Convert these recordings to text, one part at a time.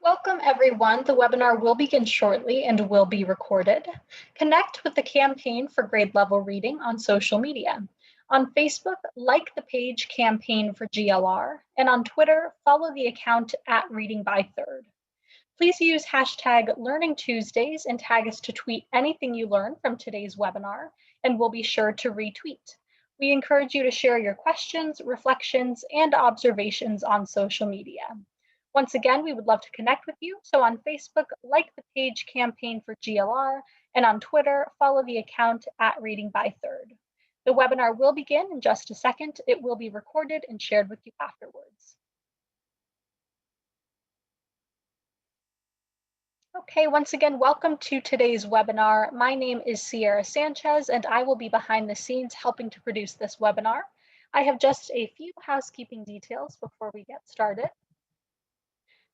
Welcome everyone. The webinar will begin shortly and will be recorded. Connect with the Campaign for Grade Level Reading on social media. On Facebook, like the page Campaign for GLR, and on Twitter, follow the account @ReadingByThird. Please use hashtag Learning Tuesdays and tag us to tweet anything you learn from today's webinar, and we'll be sure to retweet. We encourage you to share your questions, reflections, and observations on social media. Once again, we would love to connect with you. So on Facebook, like the page Campaign for GLR, and on Twitter, follow the account @ReadingByThird. The webinar will begin in just a second. It will be recorded and shared with you afterwards. Okay, once again, welcome to today's webinar. My name is Sierra Sanchez, and I will be behind the scenes helping to produce this webinar. I have just a few housekeeping details before we get started.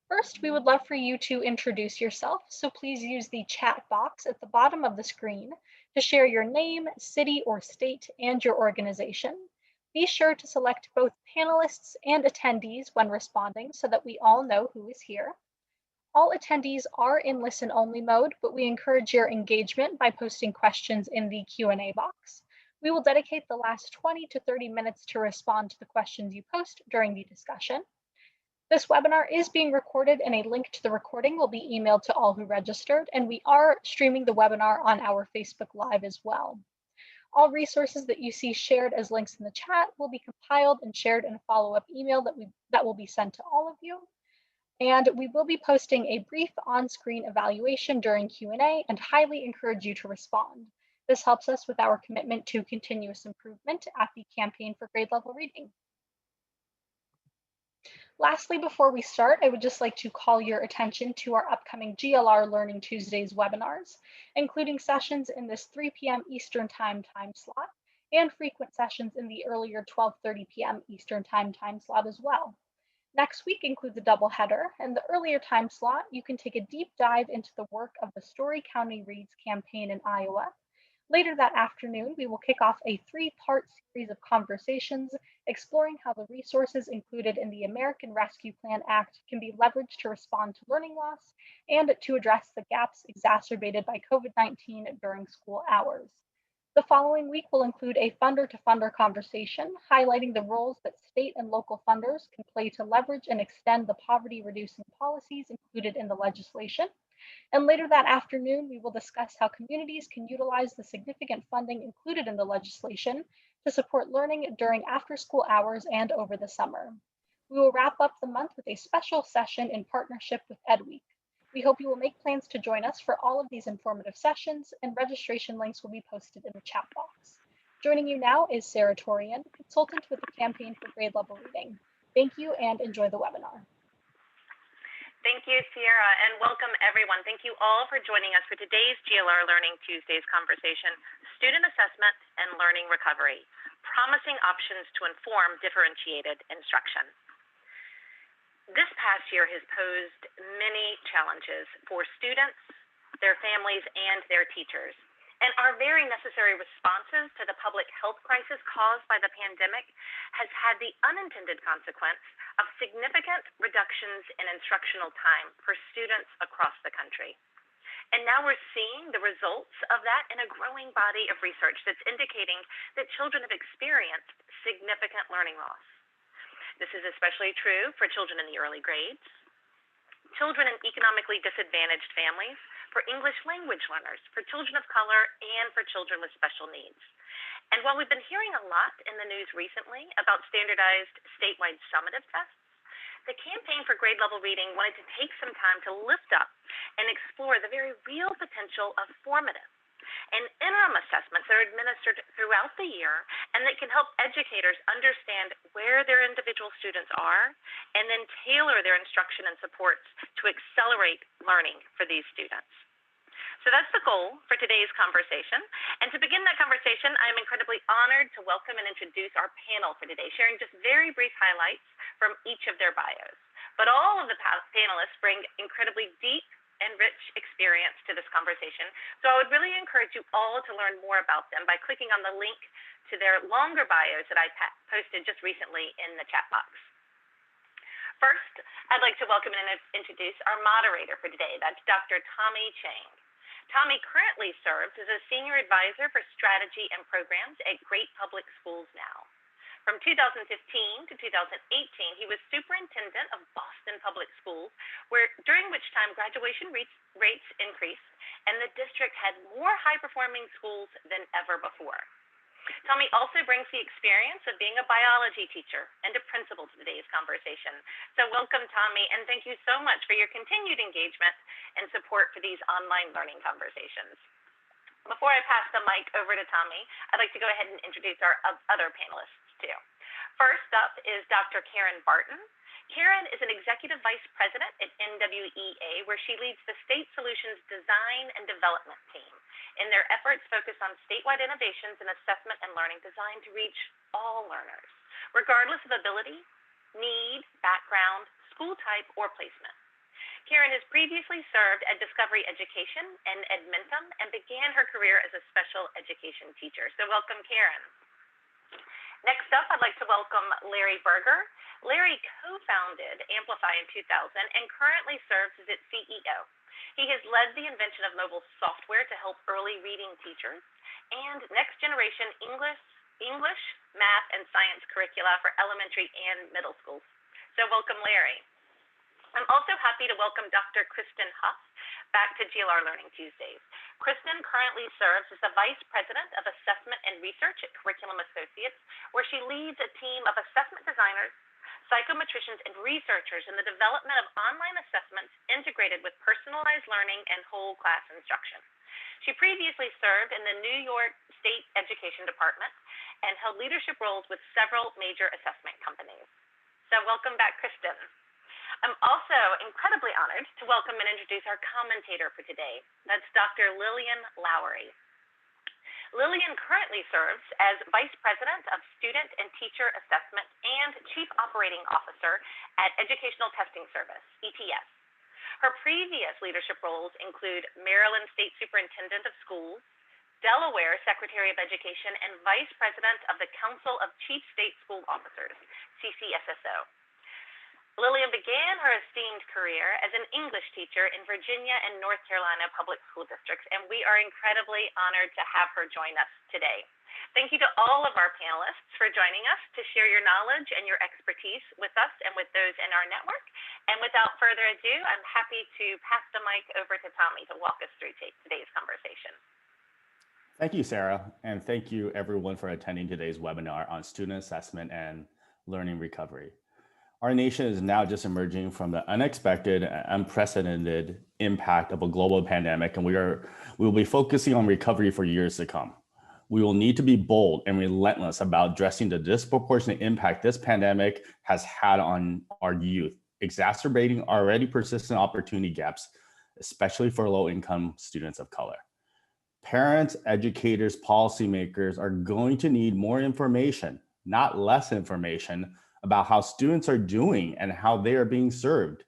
First, we would love for you to introduce yourself, so please use the chat box at the bottom of the screen to share your name, city or state, and your organization. Be sure to select both panelists and attendees when responding so that we all know who is here. All attendees are in listen-only mode, but we encourage your engagement by posting questions in the Q&A box. We will dedicate the last 20 to 30 minutes to respond to the questions you post during the discussion. This webinar is being recorded and a link to the recording will be emailed to all who registered, and we are streaming the webinar on our Facebook Live as well. All resources that you see shared as links in the chat will be compiled and shared in a follow-up email that will be sent to all of you. And we will be posting a brief on-screen evaluation during Q&A and highly encourage you to respond. This helps us with our commitment to continuous improvement at the Campaign for Grade Level Reading. Lastly, before we start, I would just like to call your attention to our upcoming GLR Learning Tuesdays webinars, including sessions in this 3 p.m. Eastern time slot and frequent sessions in the earlier 12:30 p.m. Eastern time slot as well. Next week includes a double header. In the earlier time slot, you can take a deep dive into the work of the Story County Reads campaign in Iowa. Later that afternoon, we will kick off a 3-part series of conversations exploring how the resources included in the American Rescue Plan Act can be leveraged to respond to learning loss and to address the gaps exacerbated by COVID-19 during school hours. The following week will include a funder-to-funder conversation highlighting the roles that state and local funders can play to leverage and extend the poverty-reducing policies included in the legislation. And later that afternoon, we will discuss how communities can utilize the significant funding included in the legislation to support learning during after-school hours and over the summer. We will wrap up the month with a special session in partnership with EdWeek. We hope you will make plans to join us for all of these informative sessions, and registration links will be posted in the chat box. Joining you now is Sarah Torian, consultant with the Campaign for Grade Level Reading. Thank you and enjoy the webinar. Thank you, Sierra, and welcome everyone. Thank you all for joining us for today's GLR Learning Tuesdays conversation, Student Assessment and Learning Recovery, Promising Options to Inform Differentiated Instruction. This past year has posed many challenges for students, their families, and their teachers. And our very necessary responses to the public health crisis caused by the pandemic has had the unintended consequence of significant reductions in instructional time for students across the country. And now we're seeing the results of that in a growing body of research that's indicating that children have experienced significant learning loss. This is especially true for children in the early grades, children in economically disadvantaged families, for English language learners, for children of color, and for children with special needs. And while we've been hearing a lot in the news recently about standardized statewide summative tests, the Campaign for Grade Level Reading wanted to take some time to lift up and explore the very real potential of formative and interim assessments that are administered throughout the year and that can help educators understand where their individual students are and then tailor their instruction and supports to accelerate learning for these students. So that's the goal for today's conversation. And to begin that conversation, I'm incredibly honored to welcome and introduce our panel for today, sharing just very brief highlights from each of their bios. But all of the panelists bring incredibly deep and rich experience to this conversation. So I would really encourage you all to learn more about them by clicking on the link to their longer bios that I posted just recently in the chat box. First, I'd like to welcome and introduce our moderator for today. That's Dr. Tommy Chang. Tommy currently serves as a Senior Advisor for Strategy and Programs at Great Public Schools Now. From 2015 to 2018, he was Superintendent of Boston Public Schools, during which time graduation rates increased and the district had more high-performing schools than ever before. Tommy also brings the experience of being a biology teacher and a principal to today's conversation. So welcome, Tommy, and thank you so much for your continued engagement and support for these online learning conversations. Before I pass the mic over to Tommy, I'd like to go ahead and introduce our other panelists too. First up is Dr. Karen Barton. Karen is an Executive Vice President at NWEA, where she leads the State Solutions Design and Development Team in their efforts focused on statewide innovations in assessment and learning designed to reach all learners, regardless of ability, need, background, school type, or placement. Karen has previously served at Discovery Education and Edmentum and began her career as a special education teacher. So welcome, Karen. Next up, I'd like to welcome Larry Berger. Larry co-founded Amplify in 2000 and currently serves as its CEO. He has led the invention of mobile software to help early reading teachers and next generation English, math, and science curricula for elementary and middle schools. So welcome, Larry. I'm also happy to welcome Dr. Kristen Huff back to GLR Learning Tuesdays. Kristen currently serves as the Vice President of Assessment and Research at Curriculum Associates, where she leads a team of assessment designers, psychometricians, and researchers in the development of online assessments integrated with personalized learning and whole class instruction. She previously served in the New York State Education Department and held leadership roles with several major assessment companies. So welcome back, Kristen. I'm also incredibly honored to welcome and introduce our commentator for today. That's Dr. Lillian Lowry. Lillian currently serves as Vice President of Student and Teacher Assessment and Chief Operating Officer at Educational Testing Service, ETS. Her previous leadership roles include Maryland State Superintendent of Schools, Delaware Secretary of Education, and Vice President of the Council of Chief State School Officers, CCSSO. Lillian began her esteemed career as an English teacher in Virginia and North Carolina public school districts, and we are incredibly honored to have her join us today. Thank you to all of our panelists for joining us to share your knowledge and your expertise with us and with those in our network. And without further ado, I'm happy to pass the mic over to Tommy to walk us through today's conversation. Thank you, Sarah, and thank you everyone for attending today's webinar on student assessment and learning recovery. Our nation is now just emerging from the unexpected and unprecedented impact of a global pandemic, and we will be focusing on recovery for years to come. We will need to be bold and relentless about addressing the disproportionate impact this pandemic has had on our youth, exacerbating already persistent opportunity gaps, especially for low-income students of color. Parents, educators, policymakers are going to need more information, not less information, about how students are doing and how they are being served.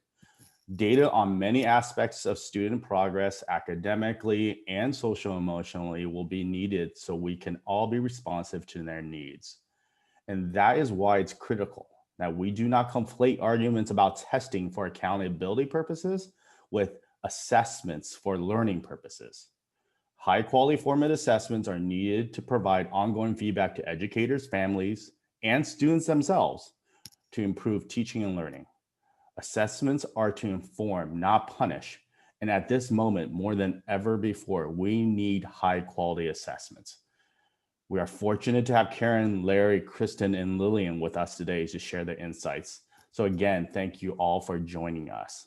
Data on many aspects of student progress academically and social emotionally will be needed so we can all be responsive to their needs. And that is why it's critical that we do not conflate arguments about testing for accountability purposes with assessments for learning purposes. High quality formative assessments are needed to provide ongoing feedback to educators, families, and students themselves to improve teaching and learning. Assessments are to inform, not punish. And at this moment, more than ever before, we need high quality assessments. We are fortunate to have Karen, Larry, Kristen, and Lillian with us today to share their insights. So again, thank you all for joining us.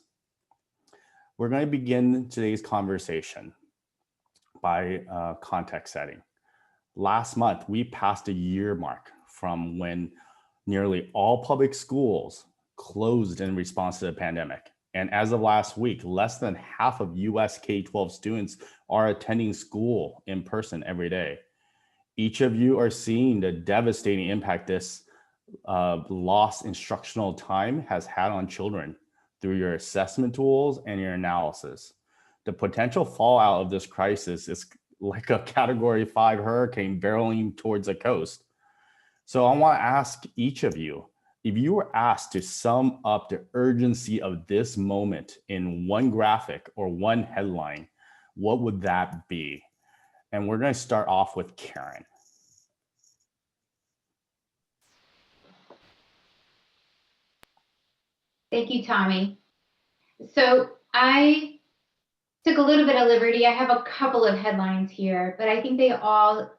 We're going to begin today's conversation by context setting. Last month, we passed a year mark from when nearly all public schools closed in response to the pandemic. And as of last week, less than half of US K-12 students are attending school in person every day. Each of you are seeing the devastating impact this lost instructional time has had on children through your assessment tools and your analysis. The potential fallout of this crisis is like a Category 5 hurricane barreling towards the coast. So I want to ask each of you, if you were asked to sum up the urgency of this moment in one graphic or one headline, what would that be? And we're going to start off with Karen. Thank you, Tommy. So I took a little bit of liberty. I have a couple of headlines here, but I think they all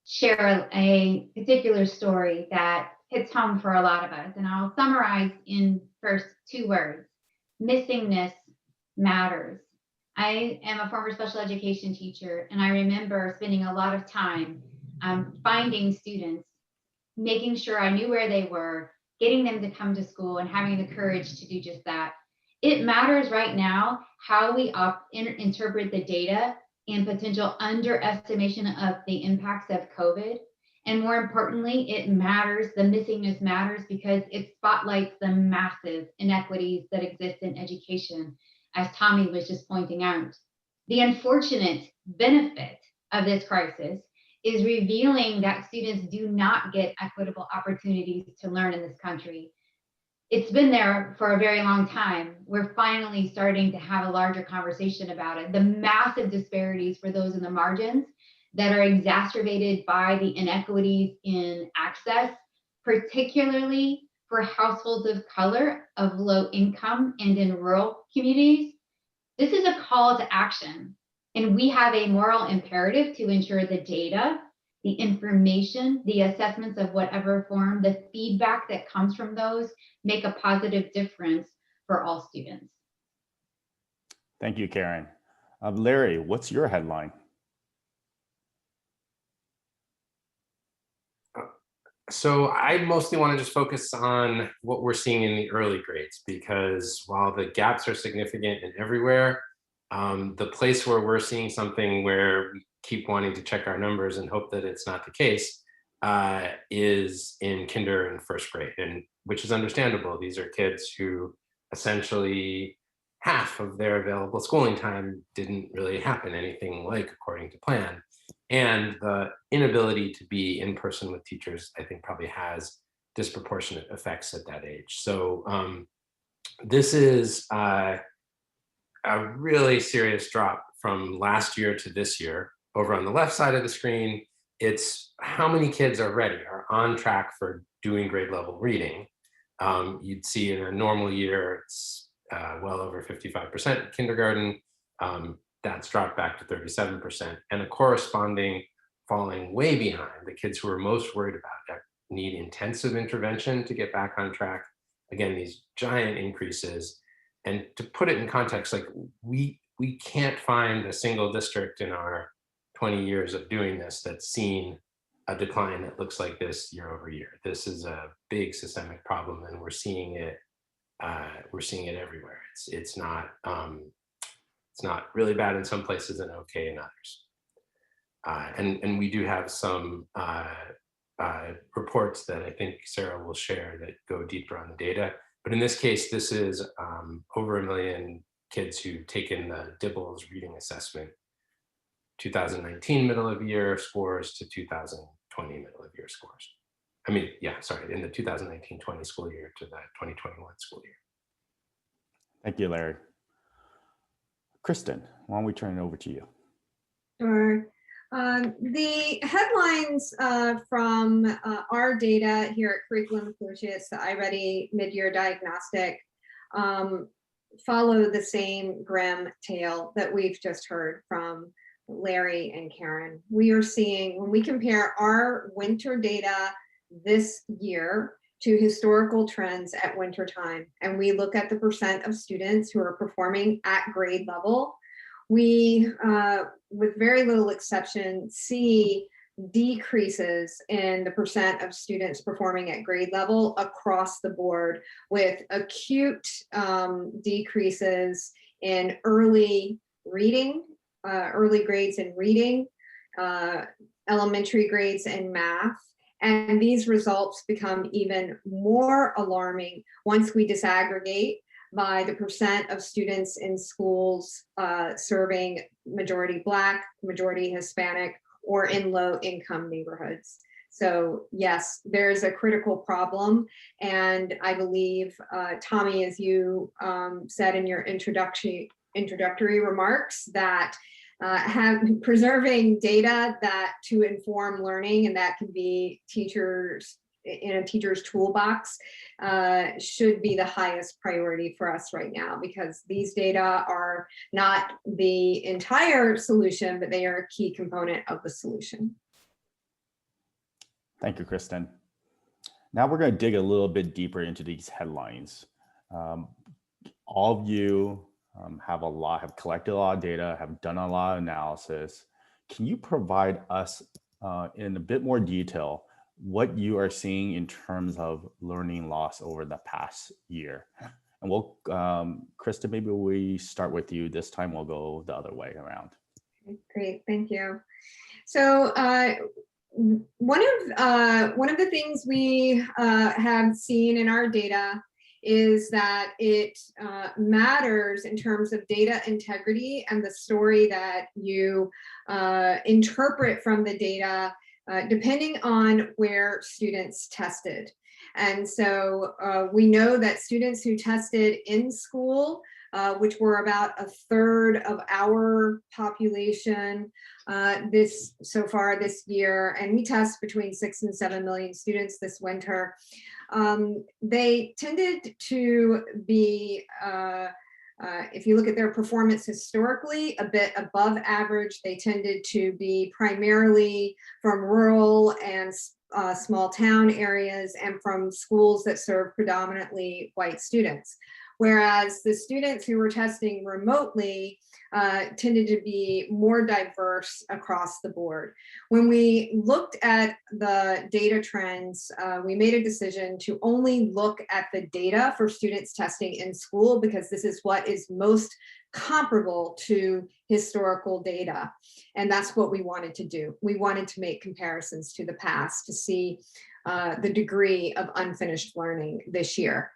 share a particular story that hits home for a lot of us. And I'll summarize in first 2 words. Missingness matters. I am a former special education teacher, and I remember spending a lot of time finding students, making sure I knew where they were, getting them to come to school, and having the courage to do just that. It matters right now how we interpret the data and potential underestimation of the impacts of COVID. And more importantly, it matters, the missingness matters because it spotlights the massive inequities that exist in education, as Tommy was just pointing out. The unfortunate benefit of this crisis is revealing that students do not get equitable opportunities to learn in this country. It's been there for a very long time. We're finally starting to have a larger conversation about it. The massive disparities for those in the margins that are exacerbated by the inequities in access, particularly for households of color, of low income, and in rural communities. This is a call to action, and we have a moral imperative to ensure the data, the information, the assessments of whatever form, the feedback that comes from those make a positive difference for all students. Thank you, Karen. Larry, what's your headline? So I mostly want to just focus on what we're seeing in the early grades, because while the gaps are significant and everywhere, the place where we're seeing something where we keep wanting to check our numbers and hope that it's not the case is in kinder and first grade, and which is understandable. These are kids who essentially half of their available schooling time didn't really happen anything like according to plan. And the inability to be in person with teachers, I think, probably has disproportionate effects at that age. So this is a really serious drop from last year to this year. Over on the left side of the screen, it's how many kids are ready, are on track for doing grade level reading. You'd see in a normal year, it's well over 55% kindergarten. That's dropped back to 37%, and a corresponding falling way behind the kids who are most worried about that need intensive intervention to get back on track. Again, these giant increases. And to put it in context, like we can't find a single district in our 20 years of doing this that's seen a decline that looks like this year over year. This is a big systemic problem, and we're seeing it everywhere. It's not really bad in some places and okay in others. And we do have some reports that I think Sarah will share that go deeper on the data. But in this case, this is over 1 million kids who've taken the DIBELS reading assessment, 2019 middle of year scores to 2020 middle of year scores. I mean, yeah, sorry, in the 2019-20 school year to the 2021 school year. Thank you, Larry. Kristen, why don't we turn it over to you? Sure. The headlines from our data here at Curriculum Associates, the iReady mid-year diagnostic, follow the same grim tale that we've just heard from Larry and Karen. We are seeing, when we compare our winter data this year to historical trends at winter time, and we look at the percent of students who are performing at grade level, we, with very little exception, see decreases in the percent of students performing at grade level across the board, with acute decreases in early reading, early grades in reading, elementary grades in math. And these results become even more alarming once we disaggregate by the percent of students in schools serving majority Black, majority Hispanic, or in low income neighborhoods. So yes, there's a critical problem. And I believe, Tommy, as you said in your introductory remarks, that preserving data that to inform learning, and that can be teachers in a teacher's toolbox, should be the highest priority for us right now, because these data are not the entire solution, but they are a key component of the solution. Thank you, Kristen. Now we're going to dig a little bit deeper into these headlines. All of you have collected a lot of data, have done a lot of analysis. Can you provide us in a bit more detail what you are seeing in terms of learning loss over the past year? And we'll, Kristen, maybe we start with you this time. We'll go the other way around. Great, thank you. So one of the things we have seen in our data is that it matters in terms of data integrity and the story that you interpret from the data, depending on where students tested. And so we know that students who tested in school, which were about 1/3 of our population so far this year, and we test between 6 and 7 million students this winter, they tended to be, if you look at their performance historically, a bit above average. They tended to be primarily from rural and small town areas and from schools that serve predominantly white students. Whereas the students who were testing remotely tended to be more diverse across the board. When we looked at the data trends, we made a decision to only look at the data for students testing in school, because this is what is most comparable to historical data. And that's what we wanted to do. We wanted to make comparisons to the past to see the degree of unfinished learning this year.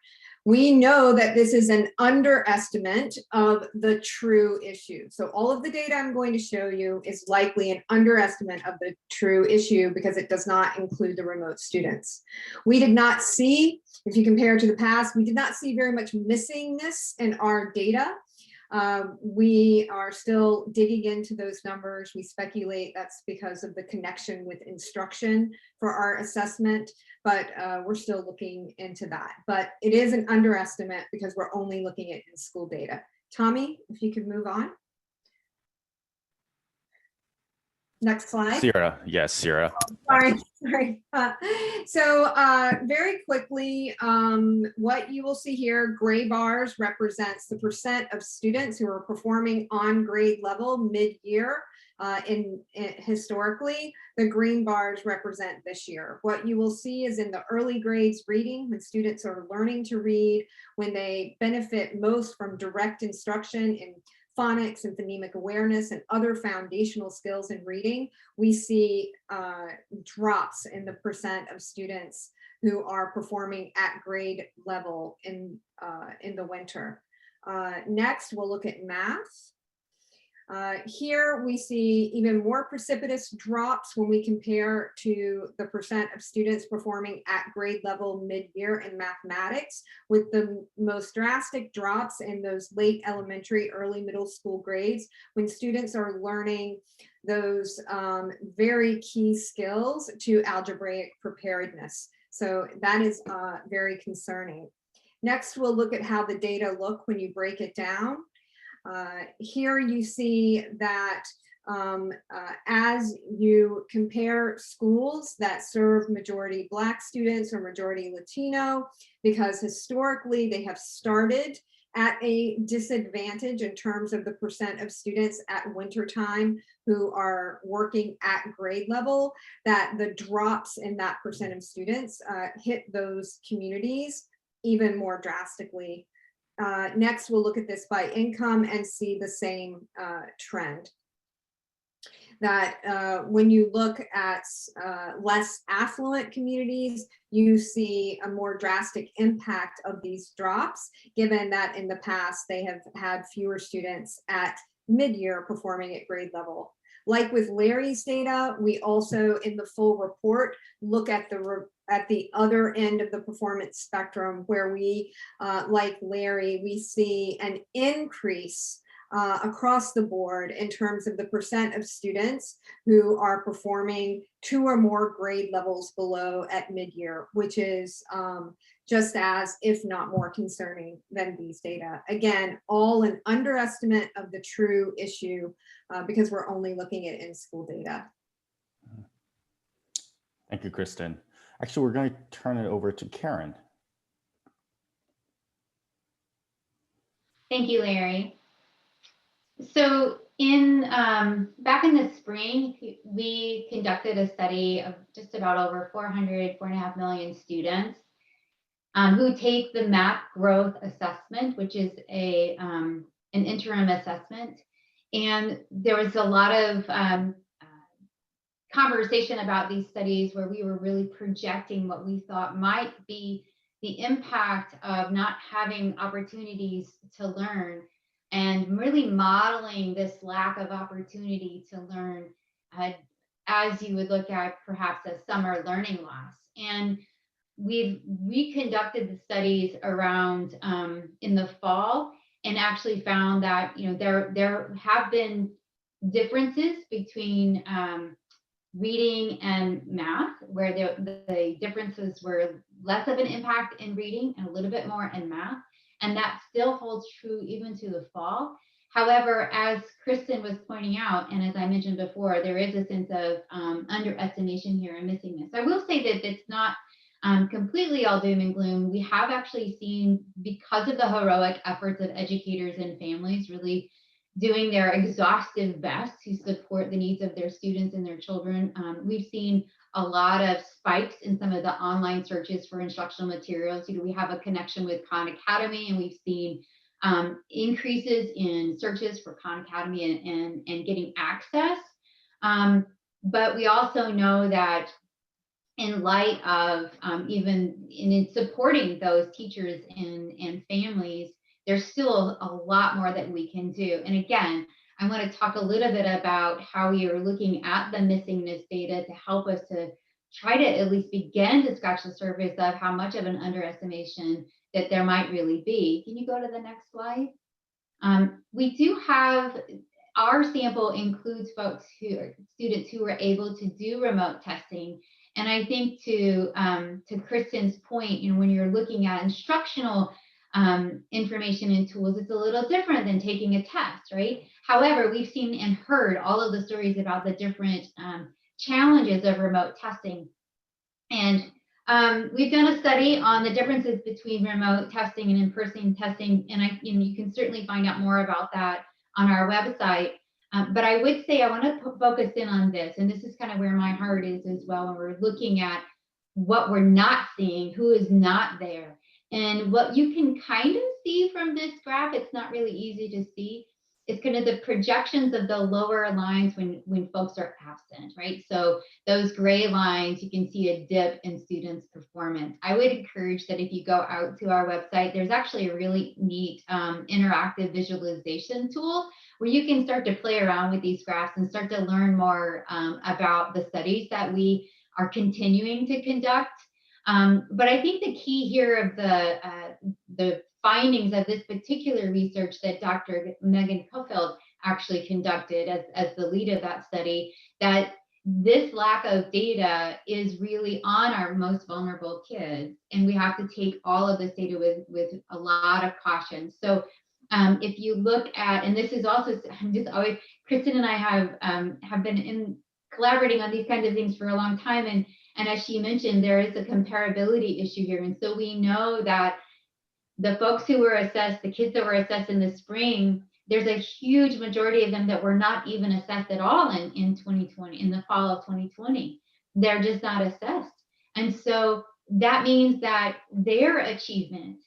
We know that this is an underestimate of the true issue. So all of the data I'm going to show you is likely an underestimate of the true issue, because it does not include the remote students. We did not see, if you compare to the past, we did not see very much missingness in our data. We are still digging into those numbers. We speculate that's because of the connection with instruction for our assessment, but we're still looking into that. But it is an underestimate because we're only looking at in-school data. Tommy, if you could move on. Next slide. Sierra, yes, Sierra. Sorry. So very quickly, what you will see here, gray bars represents the percent of students who are performing on grade level mid-year. Historically, the green bars represent this year. What you will see is in the early grades reading, when students are learning to read, when they benefit most from direct instruction in phonics and phonemic awareness and other foundational skills in reading, we see drops in the percent of students who are performing at grade level in the winter. Next, we'll look at math. Here we see even more precipitous drops when we compare to the percent of students performing at grade level mid-year in mathematics, with the most drastic drops in those late elementary, early middle school grades, when students are learning those very key skills to algebraic preparedness. So that is very concerning. Next, we'll look at how the data look when you break it down. Here you see that as you compare schools that serve majority Black students or majority Latino, because historically they have started at a disadvantage in terms of the percent of students at wintertime who are working at grade level, that the drops in that percent of students hit those communities even more drastically. Next, we'll look at this by income and see the same trend. That when you look at less affluent communities, you see a more drastic impact of these drops, given that in the past they have had fewer students at mid-year performing at grade level. Like with Larry's data, we also in the full report look at the other end of the performance spectrum where we, like Larry, we see an increase across the board in terms of the percent of students who are performing 2 or more grade levels below at mid-year, which is just as, if not more concerning than these data. Again, all an underestimate of the true issue because we're only looking at in-school data. Thank you, Kristen. Actually, we're going to turn it over to Karen. Thank you, Larry. So back in the spring, we conducted a study of just about over 4.5 million students who take the MAP growth assessment, which is an interim assessment. And there was a lot of conversation about these studies where we were really projecting what we thought might be the impact of not having opportunities to learn, and really modeling this lack of opportunity to learn as you would look at perhaps a summer learning loss. And we conducted the studies around in the fall, and actually found that there have been differences between reading and math, where the differences were less of an impact in reading and a little bit more in math. And that still holds true even to the fall. However, as Kristen was pointing out, and as I mentioned before, there is a sense of underestimation here and missingness. I will say that it's not completely all doom and gloom. We have actually seen, because of the heroic efforts of educators and families really doing their exhaustive best to support the needs of their students and their children, we've seen a lot of spikes in some of the online searches for instructional materials. We have a connection with Khan Academy, and we've seen increases in searches for Khan Academy and getting access. But we also know that in light of even in supporting those teachers and families, there's still a lot more that we can do. And again, I want to talk a little bit about how we are looking at the missingness data to help us to try to at least begin to scratch the surface of how much of an underestimation that there might really be. Can you go to the next slide? We do have, our sample includes students who were able to do remote testing. And I think to Kristen's point, when you're looking at instructional information and tools, it's a little different than taking a test, right? However, we've seen and heard all of the stories about the different challenges of remote testing. And we've done a study on the differences between remote testing and in-person testing, and you can certainly find out more about that on our website. But I would say I want to focus in on this, and this is kind of where my heart is as well, when we're looking at what we're not seeing, who is not there. And what you can kind of see from this graph, it's not really easy to see, it's kind of the projections of the lower lines when folks are absent, right? So those gray lines, you can see a dip in students' performance. I would encourage that if you go out to our website, there's actually a really neat interactive visualization tool where you can start to play around with these graphs and start to learn more about the studies that we are continuing to conduct. But I think the key here of the findings of this particular research that Dr. Megan Kofeld actually conducted as the lead of that study, that this lack of data is really on our most vulnerable kids. And we have to take all of this data with a lot of caution. So if you look at, and this is also, Kristen and I have been collaborating on these kinds of things for a long time. And as she mentioned, there is a comparability issue here. And so we know that the folks who were assessed, the kids that were assessed in the spring, there's a huge majority of them that were not even assessed at all in 2020, in the fall of 2020. They're just not assessed. And so that means that their achievement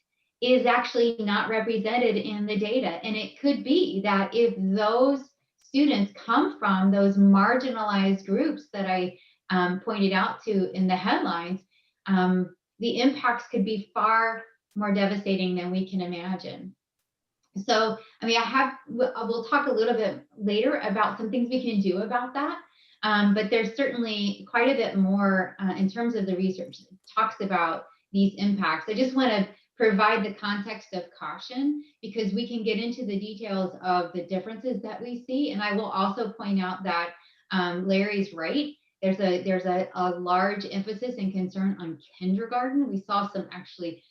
is actually not represented in the data. And it could be that if those students come from those marginalized groups that I pointed out to in the headlines, the impacts could be far more devastating than we can imagine. So, I mean, we'll talk a little bit later about some things we can do about that. But there's certainly quite a bit more in terms of the research that talks about these impacts. I just want to provide the context of caution because we can get into the details of the differences that we see. And I will also point out that Larry's right. There's a large emphasis and concern on kindergarten. We saw some actually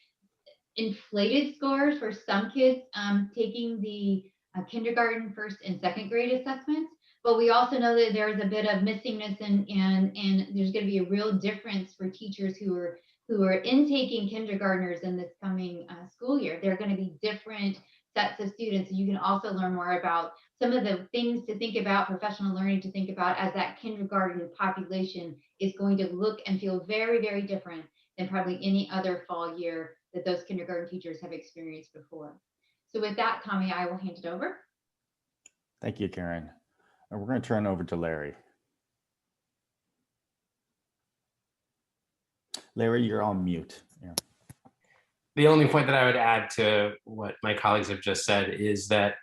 inflated scores for some kids taking the kindergarten, first and second grade assessments. But we also know that there's a bit of missingness and there's going to be a real difference for teachers who are intaking kindergartners in this coming school year. They're going to be different sets of students. You can also learn more about some of the things to think about, professional learning to think about as that kindergarten population is going to look and feel very, very different than probably any other fall year that those kindergarten teachers have experienced before. So with that, Tommy, I will hand it over. Thank you, Karen. And we're going to turn over to Larry. Larry, you're on mute. Yeah. The only point that I would add to what my colleagues have just said is that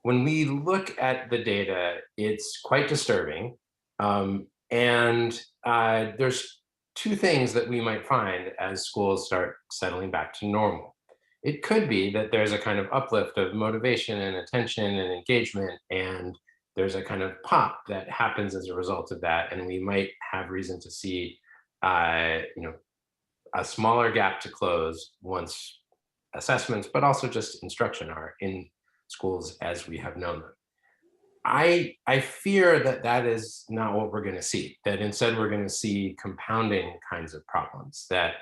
when we look at the data, it's quite disturbing. And there's two things that we might find as schools start settling back to normal. It could be that there's a kind of uplift of motivation and attention and engagement, and there's a kind of pop that happens as a result of that. And we might have reason to see, a smaller gap to close once assessments, but also just instruction are in schools as we have known them. I fear that that is not what we're going to see, that instead we're going to see compounding kinds of problems, that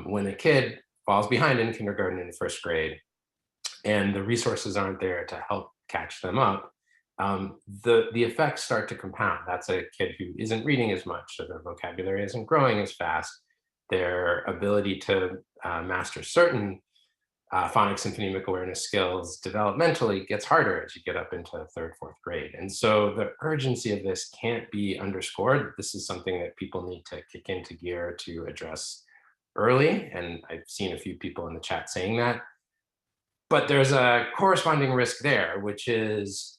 when a kid falls behind in kindergarten and first grade and the resources aren't there to help catch them up, the effects start to compound. That's a kid who isn't reading as much, so their vocabulary isn't growing as fast. Their ability to master certain phonics and phonemic awareness skills developmentally gets harder as you get up into third, fourth grade. And so the urgency of this can't be underscored. This is something that people need to kick into gear to address early. And I've seen a few people in the chat saying that. But there's a corresponding risk there, which is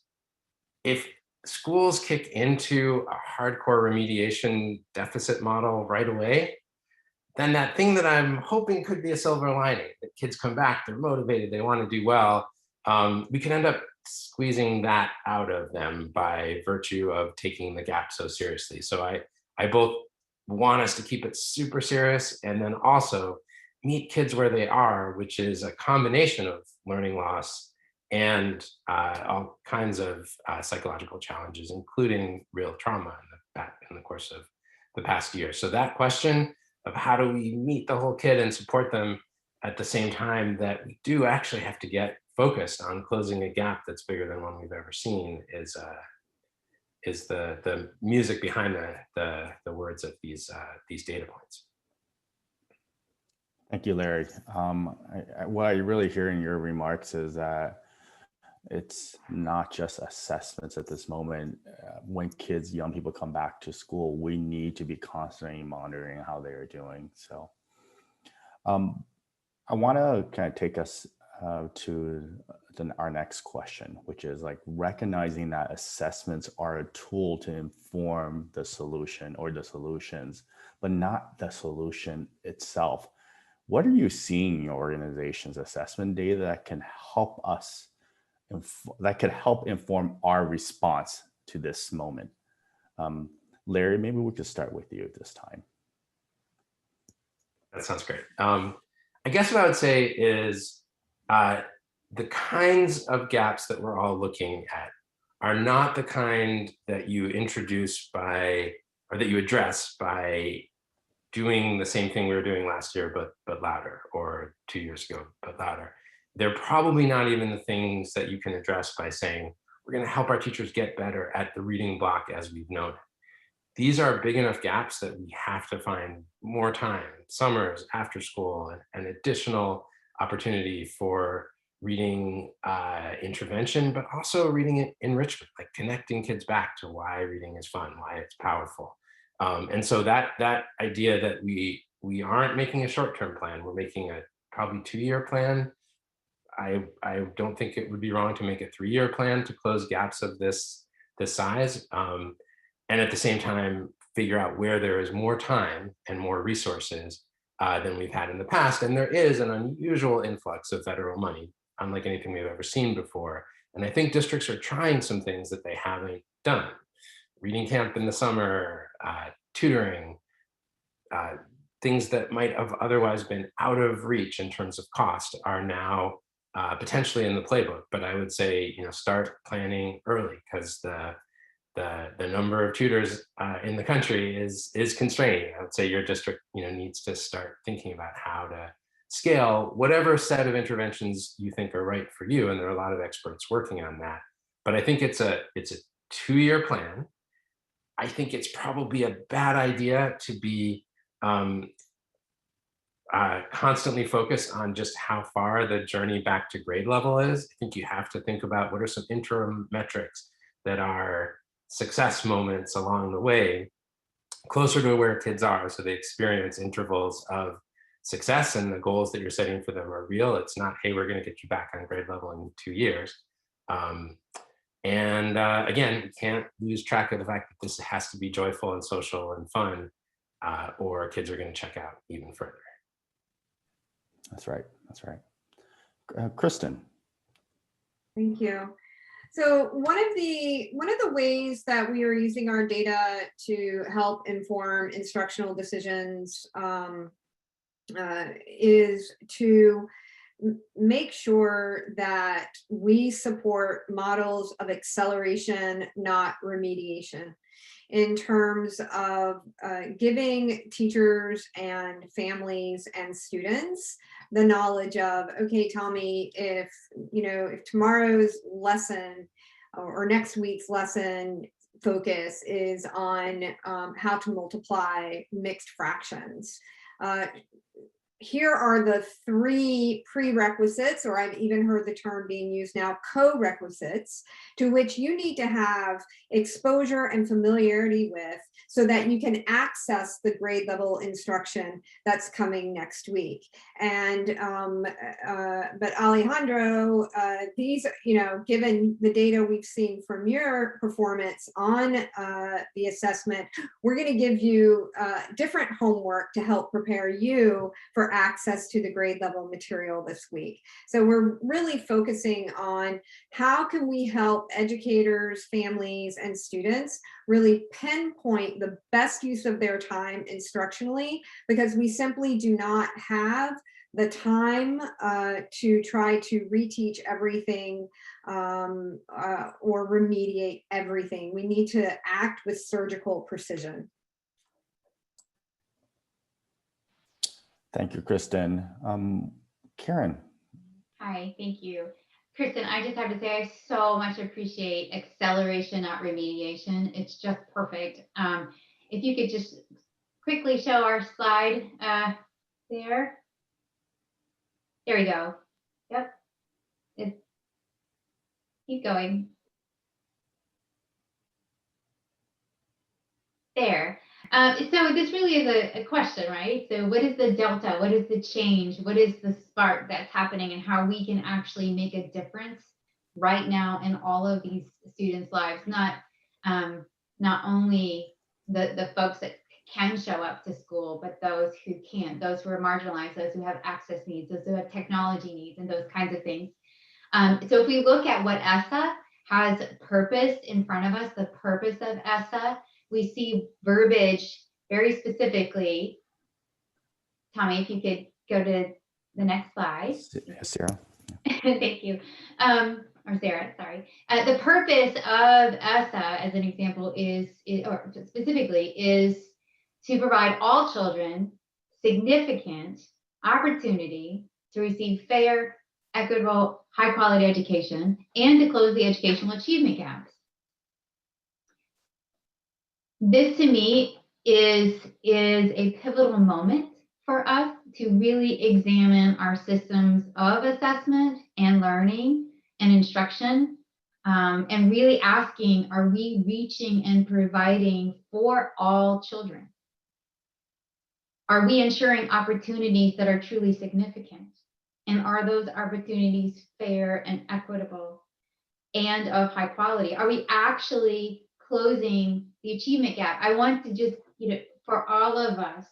if schools kick into a hardcore remediation deficit model right away, then that thing that I'm hoping could be a silver lining, that kids come back, they're motivated, they want to do well, we can end up squeezing that out of them by virtue of taking the gap so seriously. So I both want us to keep it super serious and then also meet kids where they are, which is a combination of learning loss and all kinds of psychological challenges, including real trauma in the course of the past year. So that question of how do we meet the whole kid and support them at the same time that we do actually have to get focused on closing a gap that's bigger than one we've ever seen is the music behind the words of these data points. Thank you, Larry. What I really hear in your remarks is that it's not just assessments at this moment. When kids, young people come back to school, we need to be constantly monitoring how they are doing. So I want to kind of take us to our next question, which is like recognizing that assessments are a tool to inform the solution or the solutions, but not the solution itself. What are you seeing in your organization's assessment data that can help us, that could help inform our response to this moment? Larry, maybe we could start with you this time. That sounds great. I guess what I would say is the kinds of gaps that we're all looking at are not the kind that you introduce by, or that you address by doing the same thing we were doing last year, but louder, or 2 years ago, but louder. They're probably not even the things that you can address by saying, we're going to help our teachers get better at the reading block as we've known it. These are big enough gaps that we have to find more time, summers, after school, and additional opportunity for reading intervention, but also reading enrichment, like connecting kids back to why reading is fun, why it's powerful. And so that idea that we aren't making a short-term plan, we're making a probably 2-year plan, I don't think it would be wrong to make a 3-year plan to close gaps of this size, and at the same time figure out where there is more time and more resources than we've had in the past. And there is an unusual influx of federal money, unlike anything we've ever seen before. And I think districts are trying some things that they haven't done. Reading camp in the summer, tutoring, things that might have otherwise been out of reach in terms of cost are now potentially in the playbook. But I would say, start planning early, because the number of tutors in the country is constraining. I would say your district, needs to start thinking about how to scale whatever set of interventions you think are right for you. And there are a lot of experts working on that. But I think it's a 2-year plan. I think it's probably a bad idea to be constantly focused on just how far the journey back to grade level is. I think you have to think about what are some interim metrics that are success moments along the way, closer to where kids are, so they experience intervals of success and the goals that you're setting for them are real. It's not, hey, we're going to get you back on grade level in 2 years. Again, we can't lose track of the fact that this has to be joyful and social and fun, or kids are going to check out even further. That's right. That's right. Kristen. Thank you. So one of the ways that we are using our data to help inform instructional decisions is to make sure that we support models of acceleration, not remediation, in terms of giving teachers and families and students the knowledge of, okay, tell me if tomorrow's lesson or next week's lesson focus is on how to multiply mixed fractions. Here are the 3 prerequisites, or I've even heard the term being used now, co-requisites, to which you need to have exposure and familiarity with, so that you can access the grade level instruction that's coming next week. And but Alejandro, these, given the data we've seen from your performance on the assessment, we're going to give you different homework to help prepare you for access to the grade level material this week. So we're really focusing on how can we help educators, families, and students really pinpoint the best use of their time instructionally, because we simply do not have the time to try to reteach everything or remediate everything. We need to act with surgical precision. Thank you, Kristen. Karen. Hi, thank you. Kristen, I just have to say, I so much appreciate acceleration, not remediation. It's just perfect. If you could just quickly show our slide there. There we go. Yep. Keep going. There. So this really is a question, right? So what is the delta? What is the change? What is the spark that's happening, and how we can actually make a difference right now in all of these students' lives? Not only the folks that can show up to school, but those who can't, those who are marginalized, those who have access needs, those who have technology needs, and those kinds of things. So if we look at what ESSA has purposed in front of us, the purpose of ESSA, we see verbiage very specifically. Tommy, if you could go to the next slide. Sarah. Thank you. Or Sarah, sorry. The purpose of ESSA, as an example, is to provide all children significant opportunity to receive fair, equitable, high-quality education, and to close the educational achievement gaps. This, to me, is a pivotal moment for us to really examine our systems of assessment and learning and instruction, and really asking, are we reaching and providing for all children? Are we ensuring opportunities that are truly significant? And are those opportunities fair and equitable and of high quality? Are we actually closing the achievement gap? I want to just, for all of us,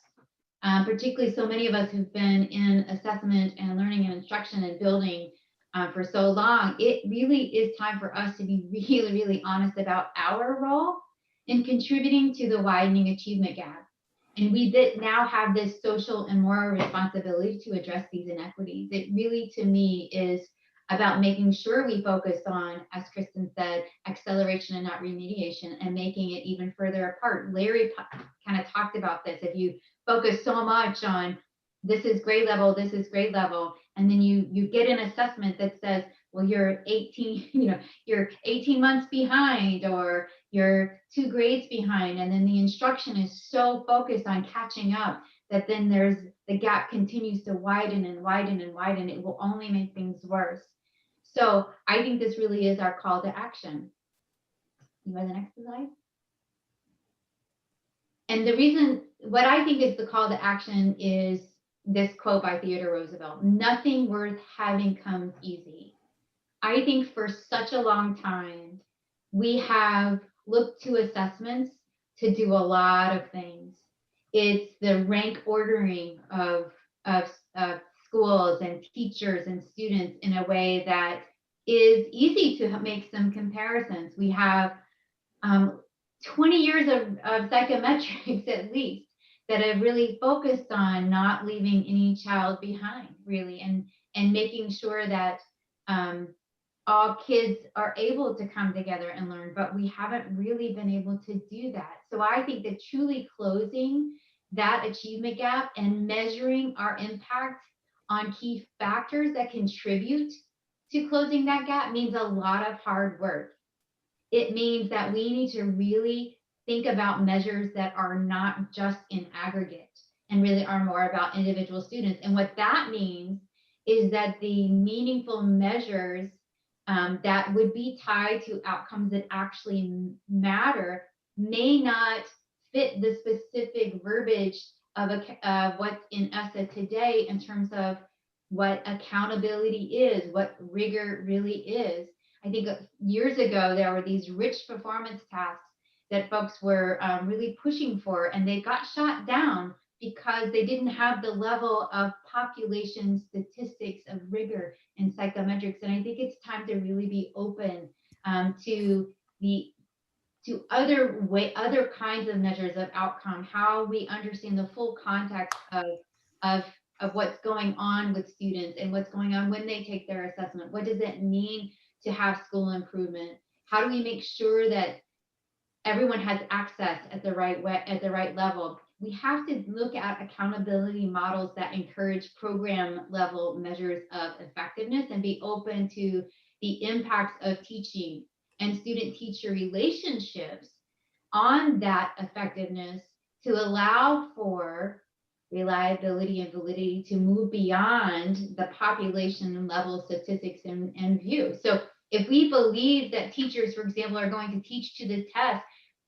particularly so many of us who've been in assessment and learning and instruction and building for so long, it really is time for us to be really, really honest about our role in contributing to the widening achievement gap. And we now have this social and moral responsibility to address these inequities. It really, to me, is about making sure we focus on, as Kristen said, acceleration and not remediation, and making it even further apart. Larry kind of talked about this. If you focus so much on this is grade level, this is grade level, and then you get an assessment that says, well, you're 18, you're 18 months behind, or you're 2 grades behind, and then the instruction is so focused on catching up that then the gap continues to widen and widen and widen. It will only make things worse. So I think this really is our call to action. You want the next slide? And the reason, what I think is the call to action is this quote by Theodore Roosevelt: "Nothing worth having comes easy." I think for such a long time, we have looked to assessments to do a lot of things. It's the rank ordering of schools and teachers and students in a way that is easy to make some comparisons. We have 20 years of psychometrics at least that have really focused on not leaving any child behind, really, and making sure that all kids are able to come together and learn, but we haven't really been able to do that. So I think that truly closing that achievement gap and measuring our impact on key factors that contribute to closing that gap means a lot of hard work. It means that we need to really think about measures that are not just in aggregate and really are more about individual students. And what that means is that the meaningful measures that would be tied to outcomes that actually matter may not fit the specific verbiage of what's in ESSA today in terms of what accountability is, what rigor really is. I think years ago, there were these rich performance tasks that folks were really pushing for, and they got shot down because they didn't have the level of population statistics of rigor and psychometrics. And I think it's time to really be open to other kinds of measures of outcome, how we understand the full context of what's going on with students and what's going on when they take their assessment. What does it mean to have school improvement? How do we make sure that everyone has access at the right level? We have to look at accountability models that encourage program level measures of effectiveness and be open to the impacts of teaching and student teacher relationships on that effectiveness to allow for reliability and validity to move beyond the population level statistics and view. So if we believe that teachers, for example, are going to teach to the test,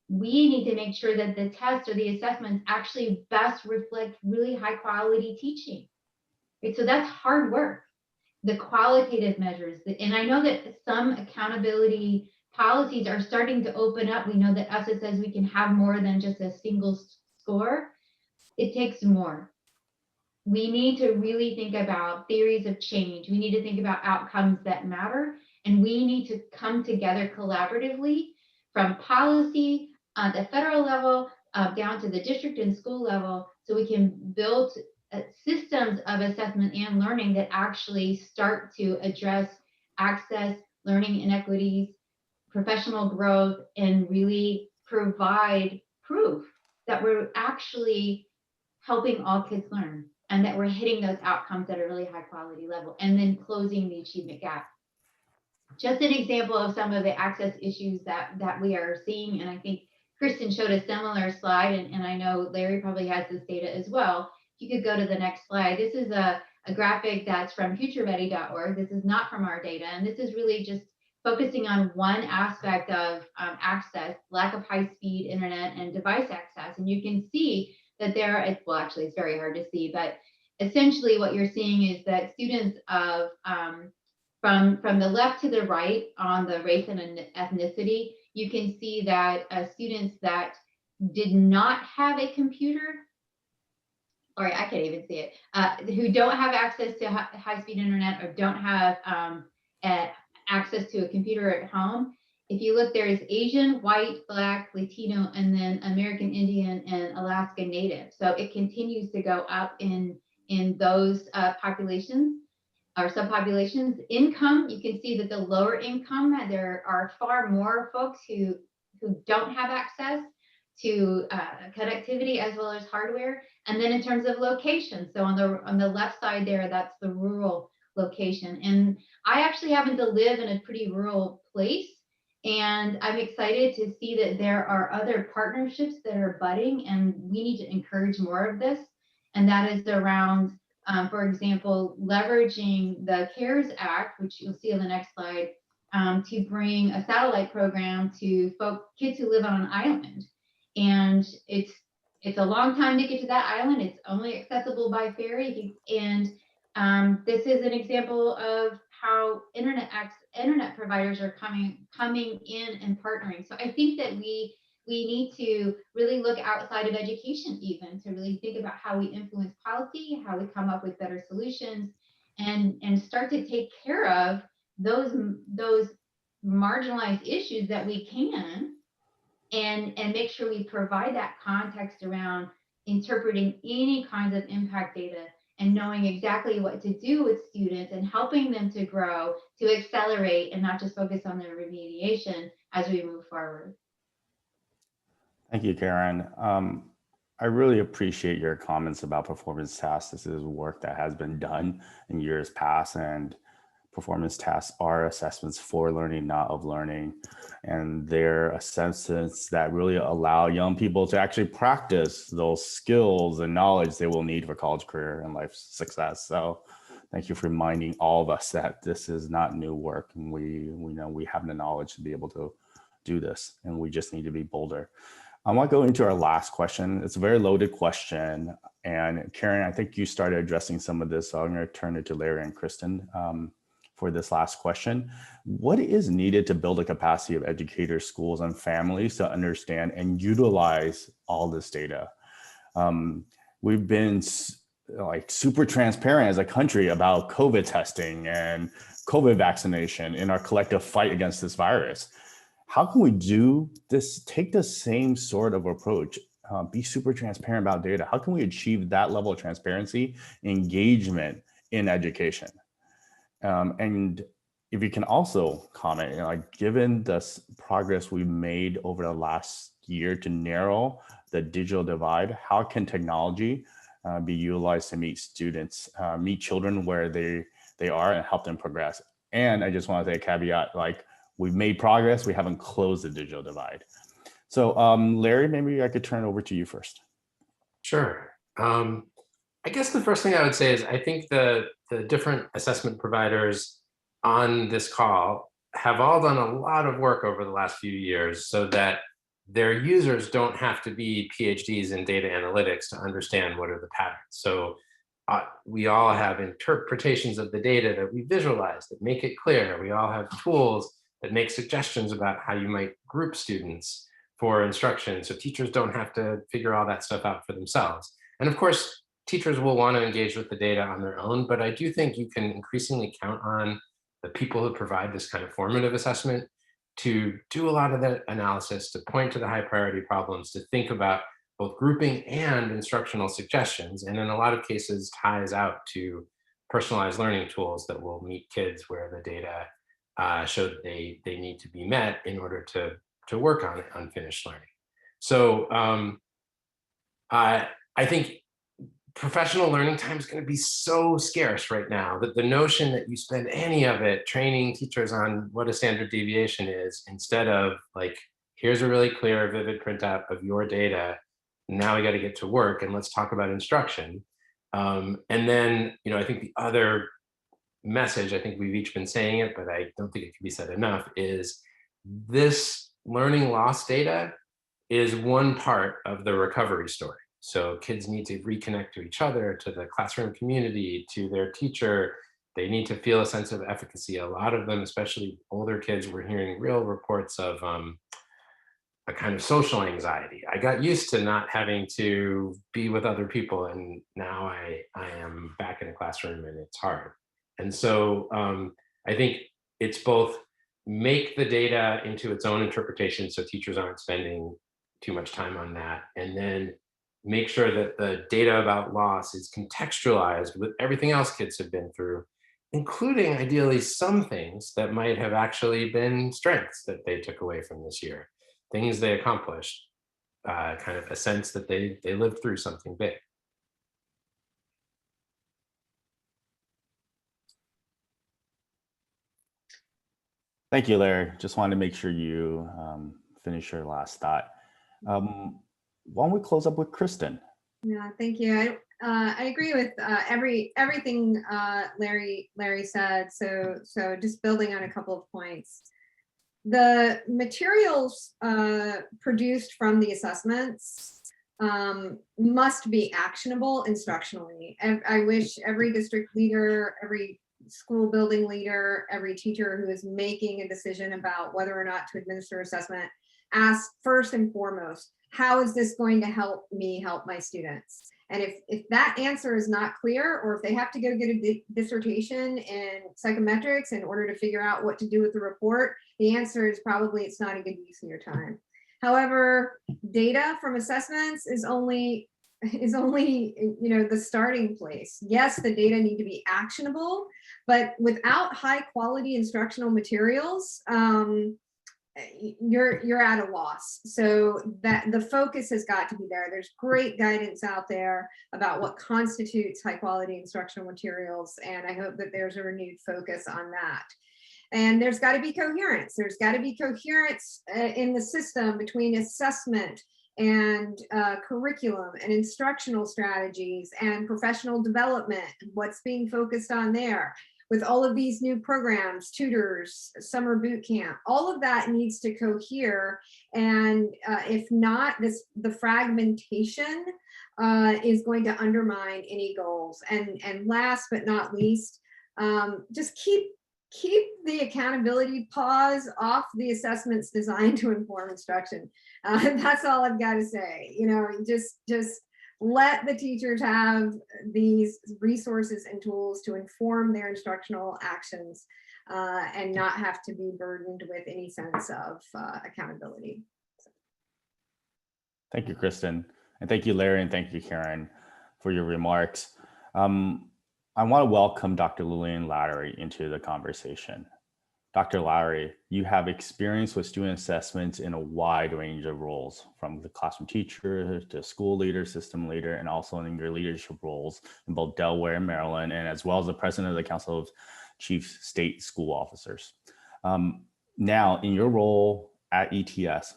we need to make sure that the test or the assessments actually best reflect really high quality teaching. Right? So that's hard work. The qualitative measures, and I know that some accountability policies are starting to open up. We know that ESSA says we can have more than just a single score. It takes more. We need to really think about theories of change. We need to think about outcomes that matter, and we need to come together collaboratively from policy on the federal level down to the district and school level, so we can build systems of assessment and learning that actually start to address access, learning inequities, professional growth, and really provide proof that we're actually helping all kids learn and that we're hitting those outcomes at a really high quality level, and then closing the achievement gap. Just an example of some of the access issues that we are seeing, and I think Kristen showed a similar slide, and I know Larry probably has this data as well. If you could go to the next slide. This is a graphic that's from futureready.org. This is not from our data, and this is really just focusing on one aspect of access, lack of high-speed internet and device access. And you can see that well, actually it's very hard to see, but essentially what you're seeing is that students of from the left to the right on the race and ethnicity, you can see that students that did not have a computer, or I can't even see it, who don't have access to high-speed internet or don't have access to a computer at home. If you look, there is Asian, white, Black, Latino, and then American Indian and Alaska Native. So it continues to go up in those populations or subpopulations. Income, you can see that the lower income, there are far more folks who don't have access to connectivity as well as hardware. And then in terms of location, so on the left side there, that's the rural location. And I actually happen to live in a pretty rural place. And I'm excited to see that there are other partnerships that are budding, and we need to encourage more of this. And that is around, for example, leveraging the CARES Act, which you'll see on the next slide, to bring a satellite program to kids who live on an island. And it's a long time to get to that island. It's only accessible by ferry. And this is an example of how internet providers are coming in and partnering. So I think that we need to really look outside of education, even to really think about how we influence policy, how we come up with better solutions, and start to take care of those marginalized issues that we can, and make sure we provide that context around interpreting any kinds of impact data and knowing exactly what to do with students and helping them to grow, to accelerate, and not just focus on their remediation as we move forward. Thank you, Karen. I really appreciate your comments about performance tasks. This is work that has been done in years past, and performance tasks are assessments for learning, not of learning. And they're assessments that really allow young people to actually practice those skills and knowledge they will need for college career and life success. So thank you for reminding all of us that this is not new work. And we know we have the knowledge to be able to do this, and we just need to be bolder. I want to go into our last question. It's a very loaded question. And Karen, I think you started addressing some of this, so I'm going to turn it to Larry and Kristen for this last question. What is needed to build a capacity of educators, schools, and families to understand and utilize all this data? We've been like super transparent as a country about COVID testing and COVID vaccination in our collective fight against this virus. How can we do this, take the same sort of approach, be super transparent about data? How can we achieve that level of transparency, engagement in education? And if you can also comment, like, given the progress we've made over the last year to narrow the digital divide, how can technology be utilized to meet students, meet children where they are and help them progress? And I just want to say a caveat, like, we've made progress, we haven't closed the digital divide. So Larry, maybe I could turn it over to you first. Sure. I guess the first thing I would say is I think the different assessment providers on this call have all done a lot of work over the last few years so that their users don't have to be PhDs in data analytics to understand what are the patterns. So we all have interpretations of the data that we visualize that make it clear. We all have tools that make suggestions about how you might group students for instruction, so teachers don't have to figure all that stuff out for themselves. And of course, teachers will want to engage with the data on their own, but I do think you can increasingly count on the people who provide this kind of formative assessment to do a lot of the analysis, to point to the high priority problems, to think about both grouping and instructional suggestions, and in a lot of cases ties out to personalized learning tools that will meet kids where the data show that they need to be met in order to work on unfinished learning. So I think professional learning time is going to be so scarce right now that the notion that you spend any of it training teachers on what a standard deviation is, instead of like, here's a really clear, vivid printout of your data, now we got to get to work and let's talk about instruction. And then, I think the other message, I think we've each been saying it, but I don't think it can be said enough, is this learning loss data is one part of the recovery story. So kids need to reconnect to each other, to the classroom community, to their teacher. They need to feel a sense of efficacy. A lot of them, especially older kids, were hearing real reports of a kind of social anxiety. I got used to not having to be with other people, and now I am back in a classroom and it's hard. And so I think it's both make the data into its own interpretation so teachers aren't spending too much time on that, and then make sure that the data about loss is contextualized with everything else kids have been through, including ideally some things that might have actually been strengths that they took away from this year, things they accomplished, kind of a sense that they lived through something big. Thank you, Larry. Just wanted to make sure you finish your last thought. Why don't we close up with Kristen? Yeah, thank you. I agree with everything Larry said. So just building on a couple of points. The materials produced from the assessments must be actionable instructionally. And I wish every district leader, every school building leader, every teacher who is making a decision about whether or not to administer assessment ask first and foremost, how is this going to help me help my students? And if that answer is not clear, or if they have to go get a dissertation in psychometrics in order to figure out what to do with the report, the answer is probably it's not a good use of your time. However, data from assessments is only the starting place. Yes, the data need to be actionable, but without high quality instructional materials, you're at a loss. So that the focus has got to be there. There's great guidance out there about what constitutes high quality instructional materials, and I hope that there's a renewed focus on that. And there's got to be coherence. There's got to be coherence in the system between assessment and curriculum and instructional strategies and professional development, what's being focused on there. With all of these new programs, tutors, summer boot camp, all of that needs to cohere. And if not, the fragmentation is going to undermine any goals. And last but not least, just keep the accountability pause off the assessments designed to inform instruction. That's all I've got to say. Just let the teachers have these resources and tools to inform their instructional actions and not have to be burdened with any sense of accountability. Thank you, Kristen. And thank you, Larry, and thank you, Karen, for your remarks. I want to welcome Dr. Lillian Lattery into the conversation. Dr. Lattery, you have experience with student assessments in a wide range of roles, from the classroom teacher to school leader, system leader, and also in your leadership roles in both Delaware and Maryland, and as well as the president of the Council of Chief State School Officers. Now, in your role at ETS,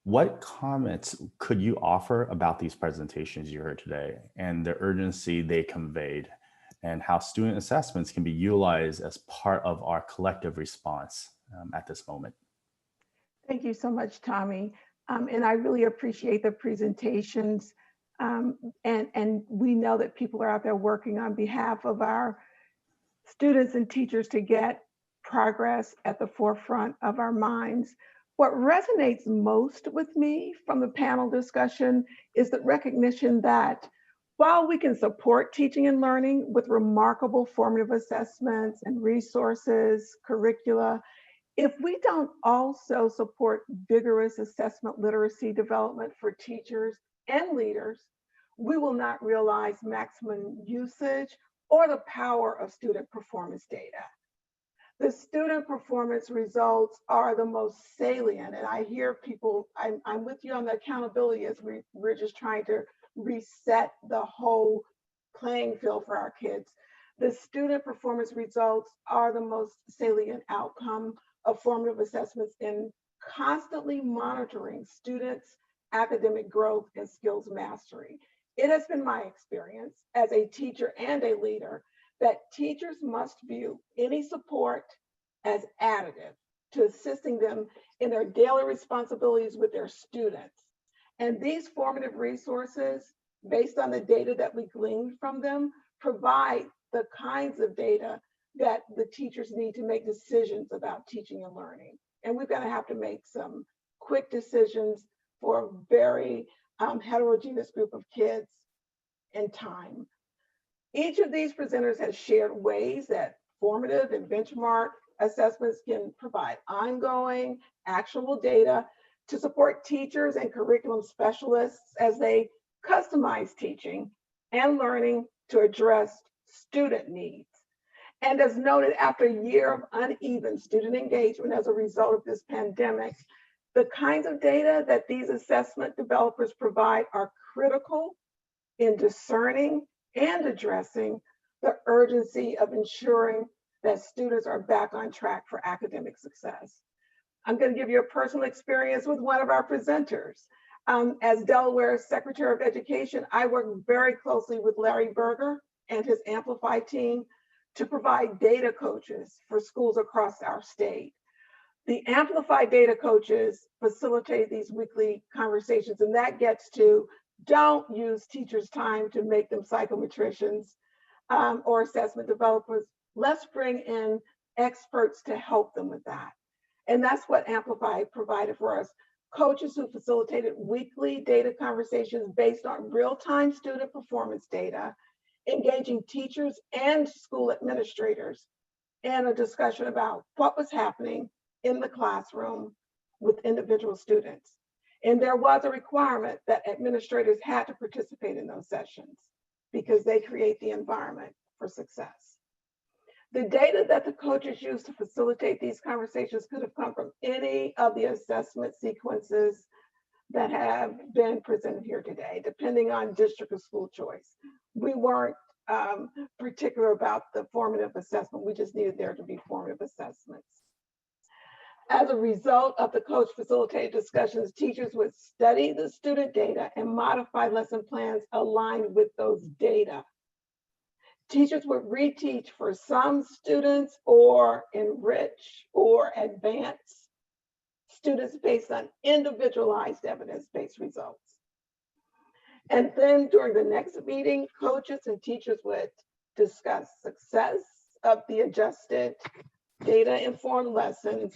what comments could you offer about these presentations you heard today and the urgency they conveyed, and how student assessments can be utilized as part of our collective response at this moment? Thank you so much, Tommy. And I really appreciate the presentations. And we know that people are out there working on behalf of our students and teachers to get progress at the forefront of our minds. What resonates most with me from the panel discussion is the recognition that while we can support teaching and learning with remarkable formative assessments and resources, curricula, if we don't also support vigorous assessment literacy development for teachers and leaders, we will not realize maximum usage or the power of student performance data. The student performance results are the most salient, and I hear people, I'm with you on the accountability as we're just trying to reset the whole playing field for our kids. The student performance results are the most salient outcome of formative assessments in constantly monitoring students' academic growth and skills mastery. It has been my experience as a teacher and a leader that teachers must view any support as additive to assisting them in their daily responsibilities with their students. And these formative resources, based on the data that we gleaned from them, provide the kinds of data that the teachers need to make decisions about teaching and learning. And we're going to have to make some quick decisions for a very heterogeneous group of kids in time. Each of these presenters has shared ways that formative and benchmark assessments can provide ongoing, actionable data to support teachers and curriculum specialists as they customize teaching and learning to address student needs. And as noted, after a year of uneven student engagement as a result of this pandemic, the kinds of data that these assessment developers provide are critical in discerning and addressing the urgency of ensuring that students are back on track for academic success. I'm going to give you a personal experience with one of our presenters. As Delaware's Secretary of Education, I work very closely with Larry Berger and his Amplify team to provide data coaches for schools across our state. The Amplify data coaches facilitate these weekly conversations, and that gets to don't use teachers' time to make them psychometricians or assessment developers. Let's bring in experts to help them with that. And that's what Amplify provided for us. Coaches who facilitated weekly data conversations based on real-time student performance data, engaging teachers and school administrators in a discussion about what was happening in the classroom with individual students. And there was a requirement that administrators had to participate in those sessions because they create the environment for success. The data that the coaches used to facilitate these conversations could have come from any of the assessment sequences that have been presented here today, depending on district or school choice. We weren't particular about the formative assessment. We just needed there to be formative assessments. As a result of the coach facilitated discussions, teachers would study the student data and modify lesson plans aligned with those data. Teachers would reteach for some students or enrich or advance students based on individualized evidence-based results. And then during the next meeting, coaches and teachers would discuss success of the adjusted data-informed lessons.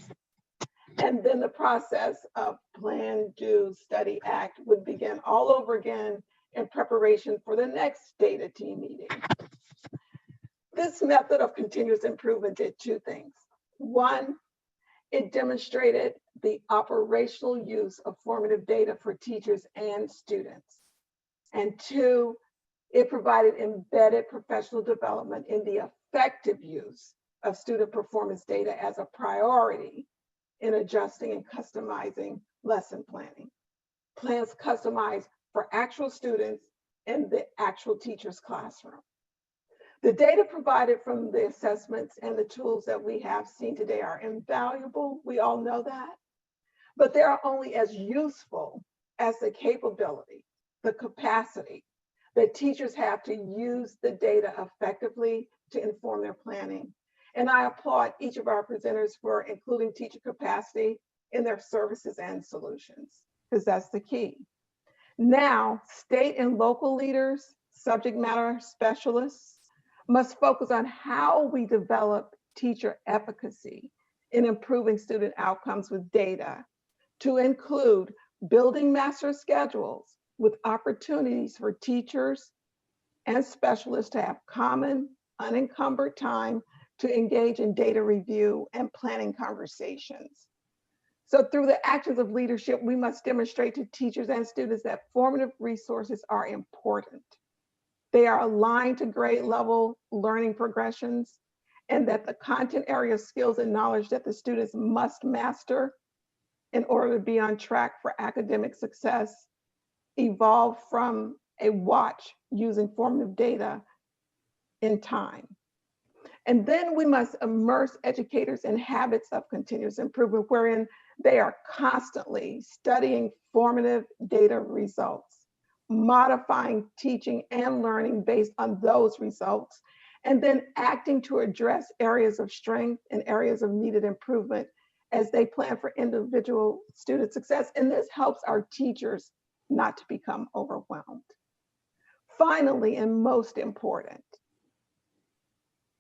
And then the process of plan, do, study, act would begin all over again in preparation for the next data team meeting. This method of continuous improvement did two things. One, it demonstrated the operational use of formative data for teachers and students. And two, it provided embedded professional development in the effective use of student performance data as a priority in adjusting and customizing lesson planning. Plans customized for actual students in the actual teacher's classroom. The data provided from the assessments and the tools that we have seen today are invaluable. We all know that, but they are only as useful as the capability, the capacity that teachers have to use the data effectively to inform their planning. And I applaud each of our presenters for including teacher capacity in their services and solutions, because that's the key. Now, state and local leaders, subject matter specialists, must focus on how we develop teacher efficacy in improving student outcomes with data, to include building master schedules with opportunities for teachers and specialists to have common, unencumbered time to engage in data review and planning conversations. So through the actions of leadership, we must demonstrate to teachers and students that formative resources are important. They are aligned to grade level learning progressions, and that the content area skills and knowledge that the students must master in order to be on track for academic success evolve from a watch using formative data in time. And then we must immerse educators in habits of continuous improvement, wherein they are constantly studying formative data results, modifying teaching and learning based on those results, and then acting to address areas of strength and areas of needed improvement as they plan for individual student success. And this helps our teachers not to become overwhelmed. Finally, and most important,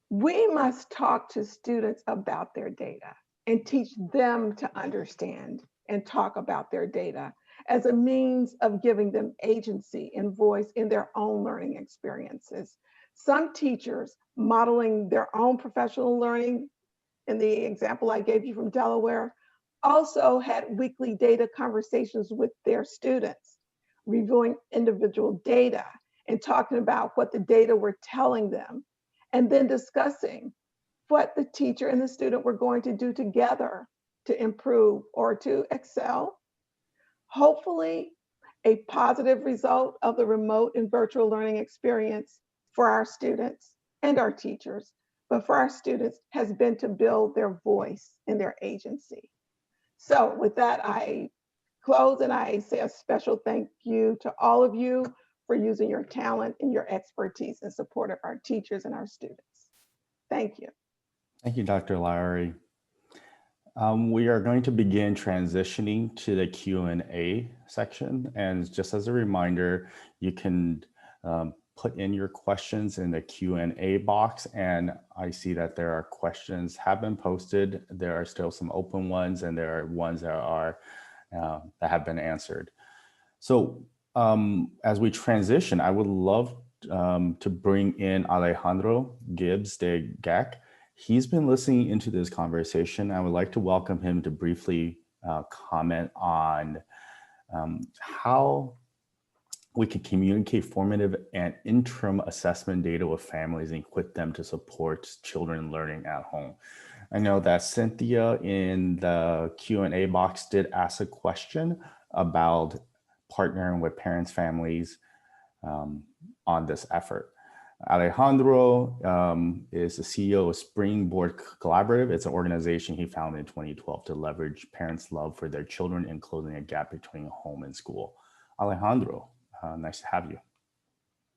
we must talk to students about their data and teach them to understand and talk about their data as a means of giving them agency and voice in their own learning experiences. Some teachers modeling their own professional learning, in the example I gave you from Delaware, also had weekly data conversations with their students, reviewing individual data and talking about what the data were telling them, and then discussing what the teacher and the student were going to do together to improve or to excel. Hopefully, a positive result of the remote and virtual learning experience for our students and our teachers, but for our students has been to build their voice and their agency. So with that, I close and I say a special thank you to all of you for using your talent and your expertise in support of our teachers and our students. Thank you. Thank you, Dr. Lowry. We are going to begin transitioning to the Q&A section. And just as a reminder, you can put in your questions in the Q&A box. And I see that there are questions have been posted. There are still some open ones, and there are ones that are that have been answered. So as we transition, I would love to bring in Alejandro Gibbs de Gac. He's been listening into this conversation. I would like to welcome him to briefly comment on how we can communicate formative and interim assessment data with families and equip them to support children learning at home. I know that Cynthia in the Q&A box did ask a question about partnering with parents, families on this effort. Alejandro is the CEO of Springboard Collaborative. It's an organization he founded in 2012 to leverage parents' love for their children and closing a gap between home and school. Alejandro, nice to have you.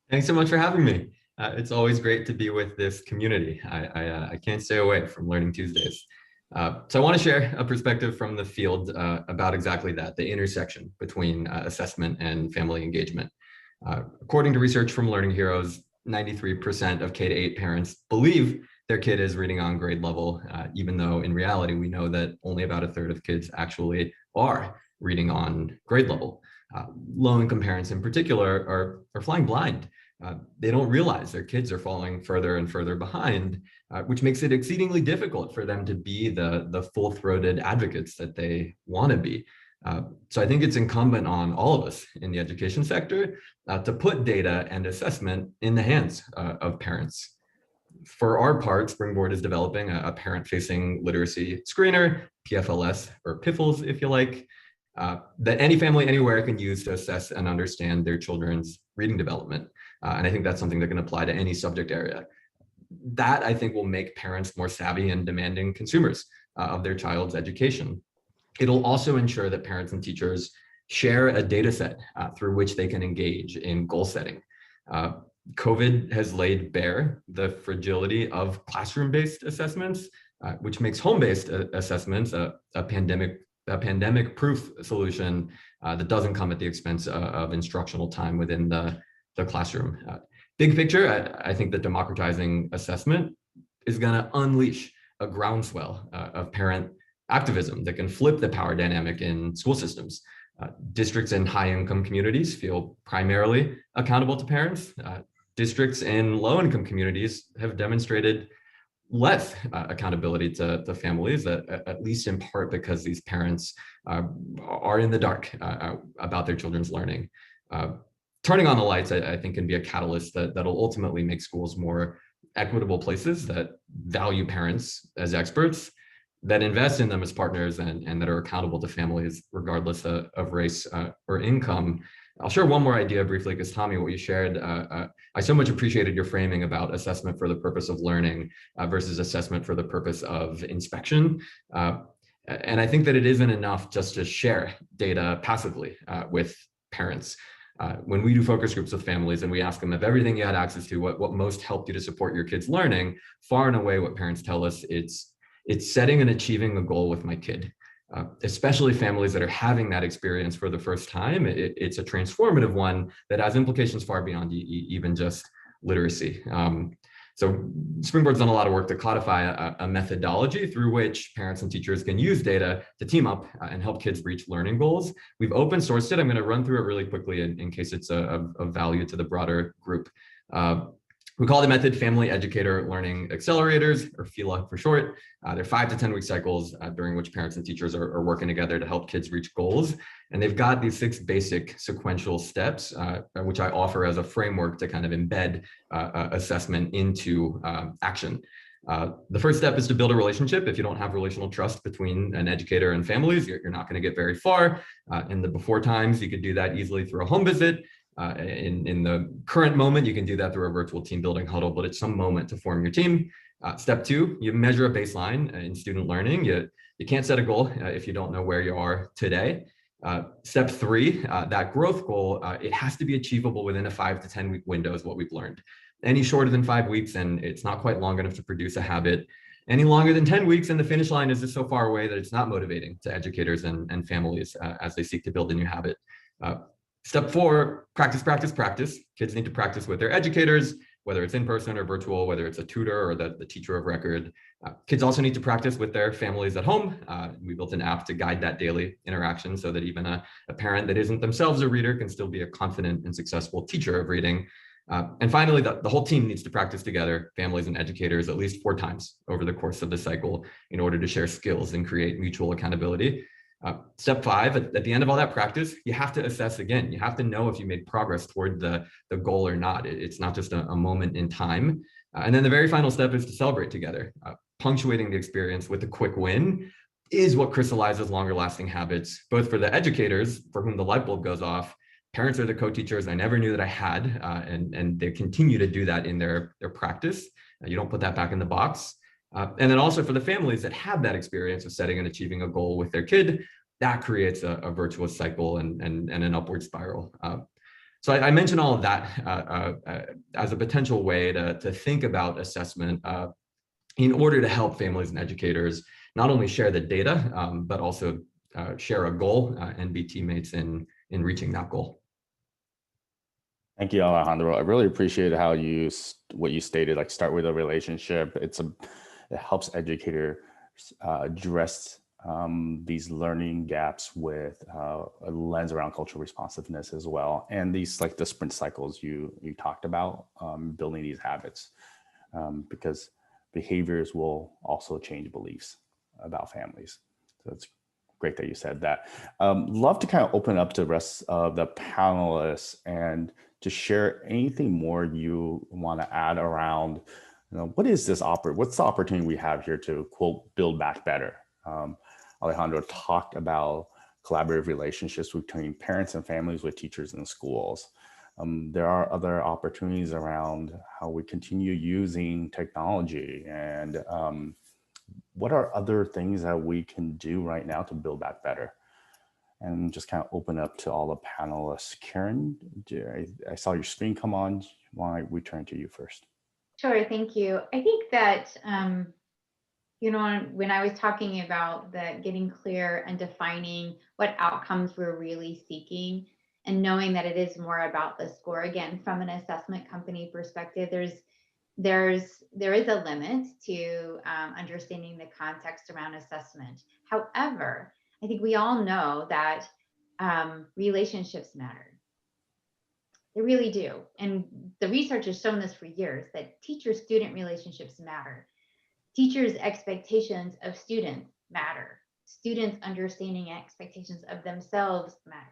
Thanks so much for having me. It's always great to be with this community. I can't stay away from Learning Tuesdays. So I want to share a perspective from the field about exactly that, the intersection between assessment and family engagement. According to research from Learning Heroes, 93% of K-8 parents believe their kid is reading on grade level, even though in reality, we know that only about a third of kids actually are reading on grade level. Low-income parents in particular are flying blind. They don't realize their kids are falling further and further behind, which makes it exceedingly difficult for them to be the full-throated advocates that they want to be. So I think it's incumbent on all of us in the education sector to put data and assessment in the hands of parents. For our part, Springboard is developing a parent-facing literacy screener, PFLS, or PIFLS if you like, that any family anywhere can use to assess and understand their children's reading development. And I think that's something that can apply to any subject area. That, I think, will make parents more savvy and demanding consumers of their child's education. It'll also ensure that parents and teachers share a data set through which they can engage in goal setting. COVID has laid bare the fragility of classroom-based assessments, which makes home-based assessments a pandemic-proof solution that doesn't come at the expense of instructional time within the classroom. Big picture, I think that democratizing assessment is going to unleash a groundswell of parent activism that can flip the power dynamic in school systems. Districts in high-income communities feel primarily accountable to parents. Districts in low-income communities have demonstrated less accountability to families, at least in part because these parents are in the dark about their children's learning. Turning on the lights, I think, can be a catalyst that'll ultimately make schools more equitable places that value parents as experts, that invest in them as partners, and that are accountable to families regardless of race or income. I'll share one more idea briefly, because Tommy, what you shared, I so much appreciated your framing about assessment for the purpose of learning versus assessment for the purpose of inspection. And I think that it isn't enough just to share data passively with parents. When we do focus groups with families and we ask them, of everything you had access to, what most helped you to support your kids' learning, far and away what parents tell us, it's setting and achieving a goal with my kid. especially families that are having that experience for the first time. It's a transformative one that has implications far beyond even just literacy. So Springboard's done a lot of work to codify a methodology through which parents and teachers can use data to team up and help kids reach learning goals. We've open sourced it. I'm going to run through it really quickly in case it's of value to the broader group. We call the method Family Educator Learning Accelerators, or FELA for short. They're 5 to 10 week cycles during which parents and teachers are working together to help kids reach goals. And they've got these 6 basic sequential steps, which I offer as a framework to kind of embed assessment into action. The first step is to build a relationship. If you don't have relational trust between an educator and families, you're not going to get very far. In the before times, you could do that easily through a home visit. In the current moment, you can do that through a virtual team building huddle, but it's some moment to form your team. Step 2, you measure a baseline in student learning. You can't set a goal if you don't know where you are today. Step 3, that growth goal, it has to be achievable within a 5 to 10 week window is what we've learned. Any shorter than 5 weeks, and it's not quite long enough to produce a habit. Any longer than 10 weeks, and the finish line is just so far away that it's not motivating to educators and families as they seek to build a new habit. Step 4, practice, practice, practice. Kids need to practice with their educators, whether it's in person or virtual, whether it's a tutor or the teacher of record. Kids also need to practice with their families at home. We built an app to guide that daily interaction so that even a parent that isn't themselves a reader can still be a confident and successful teacher of reading. And finally, the whole team needs to practice together, families and educators, at least 4 times over the course of the cycle in order to share skills and create mutual accountability. Step 5, at the end of all that practice, you have to assess again. You have to know if you made progress toward the goal or not. It's not just a moment in time. And then the very final step is to celebrate together. Punctuating the experience with a quick win is what crystallizes longer lasting habits, both for the educators for whom the light bulb goes off. Parents are the co-teachers I never knew that I had, and they continue to do that in their practice. You don't put that back in the box. And then also for the families that have that experience of setting and achieving a goal with their kid, that creates a virtuous cycle and an upward spiral. So I mentioned all of that as a potential way to think about assessment in order to help families and educators not only share the data, but also share a goal and be teammates in reaching that goal. Thank you, Alejandro. I really appreciate how what you stated, like start with a relationship. It helps educators address these learning gaps with a lens around cultural responsiveness as well. And these like the sprint cycles you talked about, building these habits, because behaviors will also change beliefs about families. So it's great that you said that. Love to kind of open up to the rest of the panelists and to share anything more you want to add around, what is this what's the opportunity we have here to quote, build back better? Alejandro talked about collaborative relationships between parents and families with teachers in schools. There are other opportunities around how we continue using technology and what are other things that we can do right now to build back better? And just kind of open up to all the panelists. Karen, I saw your screen come on. Why don't we turn to you first? Sure, thank you. I think that, when I was talking about getting clear and defining what outcomes we're really seeking and knowing that it is more about the score, again, from an assessment company perspective, there is a limit to understanding the context around assessment. However, I think we all know that relationships matter. They really do. And the research has shown this for years, that teacher-student relationships matter. Teachers' expectations of students matter. Students' understanding expectations of themselves matter.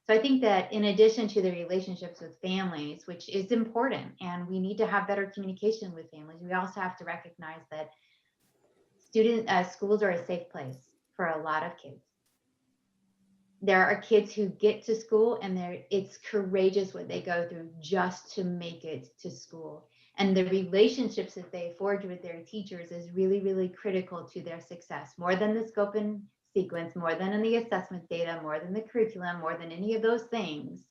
So I think that in addition to the relationships with families, which is important, and we need to have better communication with families, we also have to recognize that schools are a safe place for a lot of kids. There are kids who get to school and it's courageous what they go through just to make it to school. And the relationships that they forge with their teachers is really, really critical to their success, more than the scope and sequence, more than the assessment data, more than the curriculum, more than any of those things.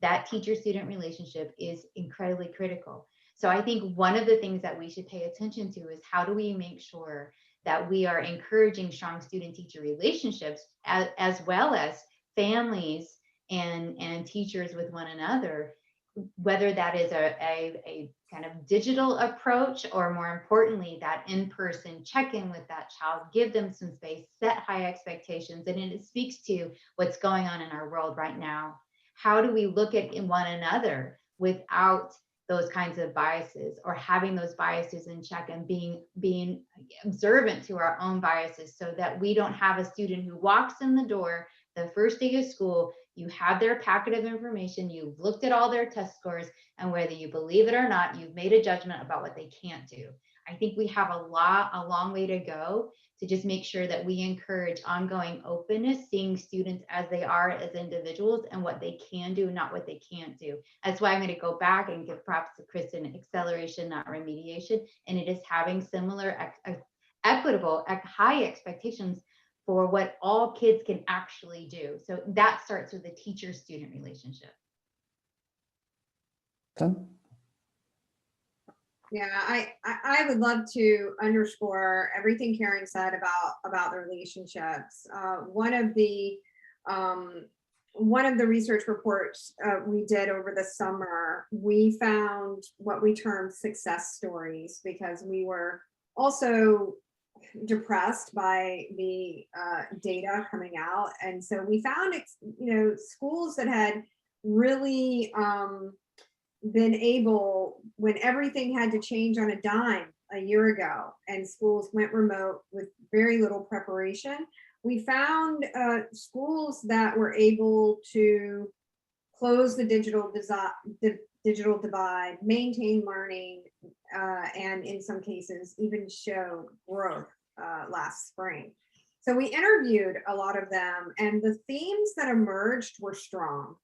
That teacher-student relationship is incredibly critical. So I think one of the things that we should pay attention to is how do we make sure that we are encouraging strong student-teacher relationships, as well as families and teachers with one another, whether that is a kind of digital approach, or more importantly, that in-person check-in with that child, give them some space, set high expectations. And it speaks to what's going on in our world right now. How do we look at one another without those kinds of biases, or having those biases in check, and being observant to our own biases, so that we don't have a student who walks in the door the first day of school, you have their packet of information, you've looked at all their test scores, and whether you believe it or not, you've made a judgment about what they can't do. I think we have a long way to go to just make sure that we encourage ongoing openness, seeing students as they are as individuals, and what they can do, not what they can't do. That's why I'm going to go back and give props to Kristen: acceleration, not remediation. And it is having similar equitable, high expectations for what all kids can actually do. So that starts with the teacher-student relationship. Yeah, I would love to underscore everything Karen said about the relationships. One of the research reports we did over the summer, we found what we termed success stories, because we were also depressed by the data coming out. And so we found, schools that had really been able, when everything had to change on a dime a year ago and schools went remote with very little preparation, we found schools that were able to close the digital divide, maintain learning, and in some cases even show growth last spring. So we interviewed a lot of them, and the themes that emerged were strong.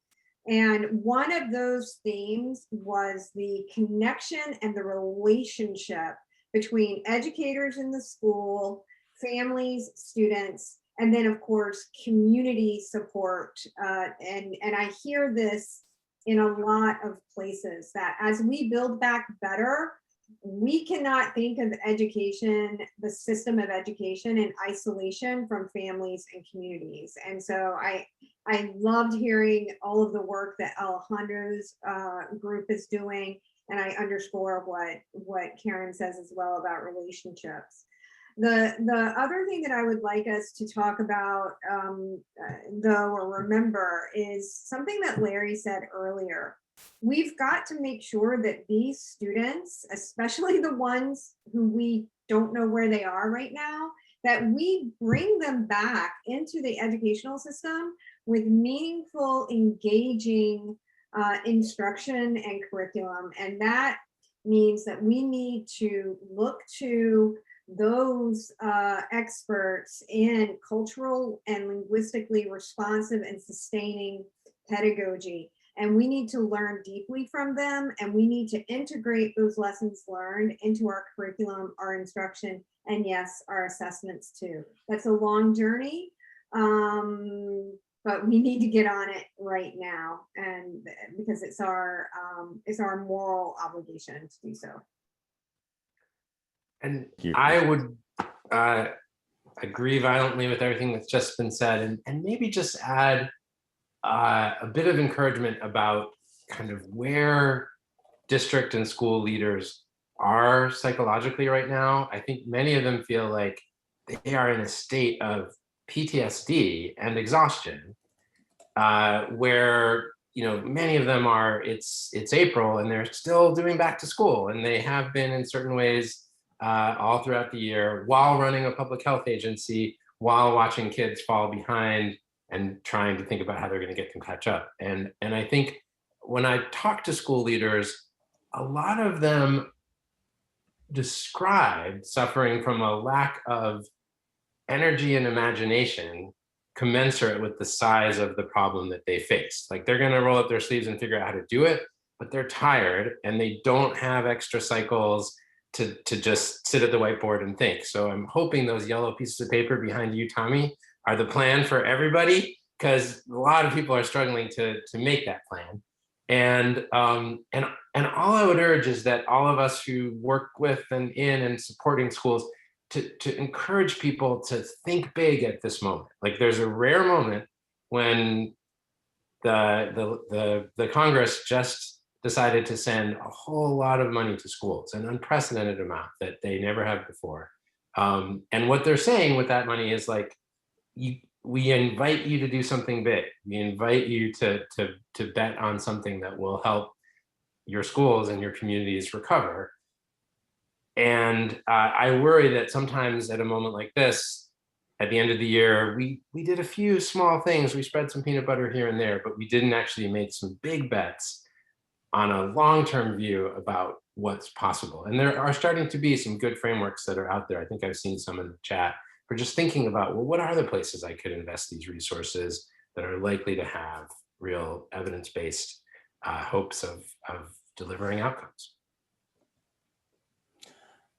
And one of those themes was the connection and the relationship between educators in the school, families, students, and then of course, community support. And I hear this in a lot of places, that as we build back better, we cannot think of education, the system of education, in isolation from families and communities. And so I loved hearing all of the work that Alejandro's group is doing. And I underscore what Karen says as well about relationships. The other thing that I would like us to talk about, though, or remember, is something that Larry said earlier. We've got to make sure that these students, especially the ones who we don't know where they are right now, that we bring them back into the educational system with meaningful, engaging instruction and curriculum. And that means that we need to look to those experts in cultural and linguistically responsive and sustaining pedagogy. And we need to learn deeply from them, and we need to integrate those lessons learned into our curriculum, our instruction, and yes, our assessments too. That's a long journey, but we need to get on it right now, and because it's our moral obligation to do so. And I would agree violently with everything that's just been said, and maybe just add a bit of encouragement about kind of where district and school leaders are psychologically right now. I think many of them feel like they are in a state of PTSD and exhaustion, where many of them are, it's April and they're still doing back to school, and they have been in certain ways all throughout the year, while running a public health agency, while watching kids fall behind and trying to think about how they're going to get them catch up. And I think when I talk to school leaders, a lot of them described suffering from a lack of energy and imagination commensurate with the size of the problem that they face. Like, they're going to roll up their sleeves and figure out how to do it, but they're tired and they don't have extra cycles to just sit at the whiteboard and think. So I'm hoping those yellow pieces of paper behind you, Tommy, are the plan for everybody, because a lot of people are struggling to make that plan. And all I would urge is that all of us who work with and in and supporting schools to encourage people to think big at this moment. Like there's a rare moment when the Congress just decided to send a whole lot of money to schools, an unprecedented amount that they never have before. And what they're saying with that money is like, we invite you to do something big. We invite you to bet on something that will help your schools and your communities recover. And I worry that sometimes at a moment like this, at the end of the year, we did a few small things. We spread some peanut butter here and there, but we didn't actually make some big bets on a long-term view about what's possible. And there are starting to be some good frameworks that are out there. I think I've seen some in the chat for just thinking about, well, what are the places I could invest these resources that are likely to have real evidence-based hopes of delivering outcomes.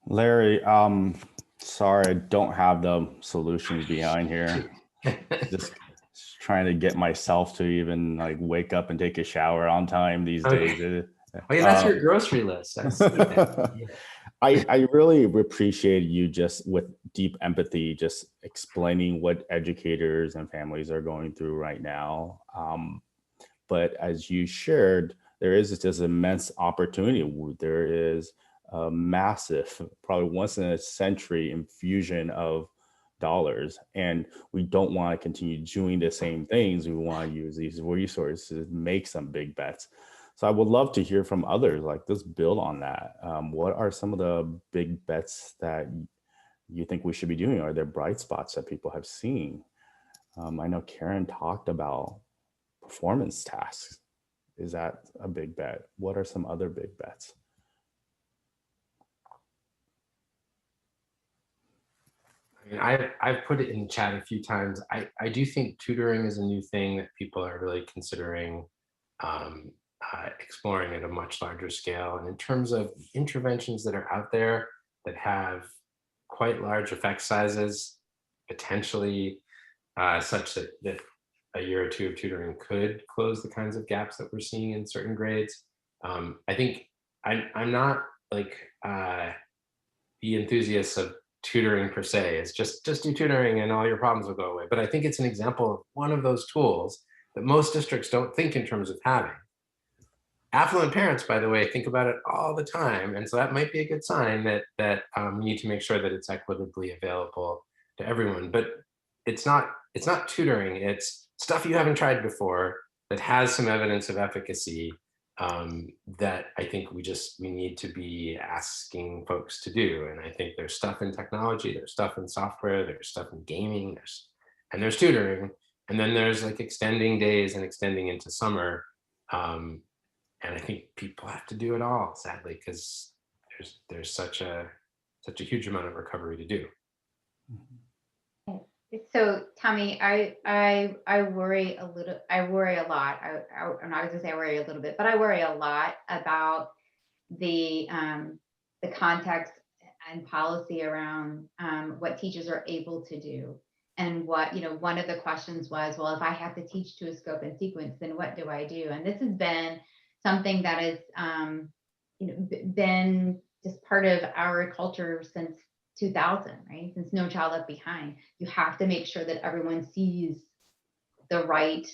Larry, sorry, I don't have the solutions behind here. Just trying to get myself to even like wake up and take a shower on time these days. Oh yeah, that's your grocery list. I really appreciate you just with deep empathy, just explaining what educators and families are going through right now. But as you shared, there is this immense opportunity. There is a massive, probably once in a century infusion of dollars, and we don't want to continue doing the same things. We want to use these resources to make some big bets. So I would love to hear from others, like let's build on that. What are some of the big bets that you think we should be doing? Are there bright spots that people have seen? I know Karen talked about performance tasks. Is that a big bet? What are some other big bets? I mean, I've put it in the chat a few times. I do think tutoring is a new thing that people are really considering exploring at a much larger scale. And in terms of interventions that are out there that have quite large effect sizes, potentially such that a year or two of tutoring could close the kinds of gaps that we're seeing in certain grades. I think I'm not like the enthusiast of tutoring per se. It's just do tutoring and all your problems will go away. But I think it's an example of one of those tools that most districts don't think in terms of having. Affluent parents, by the way, think about it all the time. And so that might be a good sign that we need to make sure that it's equitably available to everyone. But it's not tutoring, it's stuff you haven't tried before that has some evidence of efficacy that I think we need to be asking folks to do. And I think there's stuff in technology, there's stuff in software, there's stuff in gaming, there's tutoring, and then there's like extending days and extending into summer. And I think people have to do it all, sadly, because there's such a huge amount of recovery to do. So Tommy, I worry a little. I worry a lot. I'm not going to say I worry a little bit, but I worry a lot about the context and policy around what teachers are able to do. And what, one of the questions was, well, if I have to teach to a scope and sequence, then what do I do? And this has been something that has been just part of our culture since 2000, right? Since No Child Left Behind. You have to make sure that everyone sees the right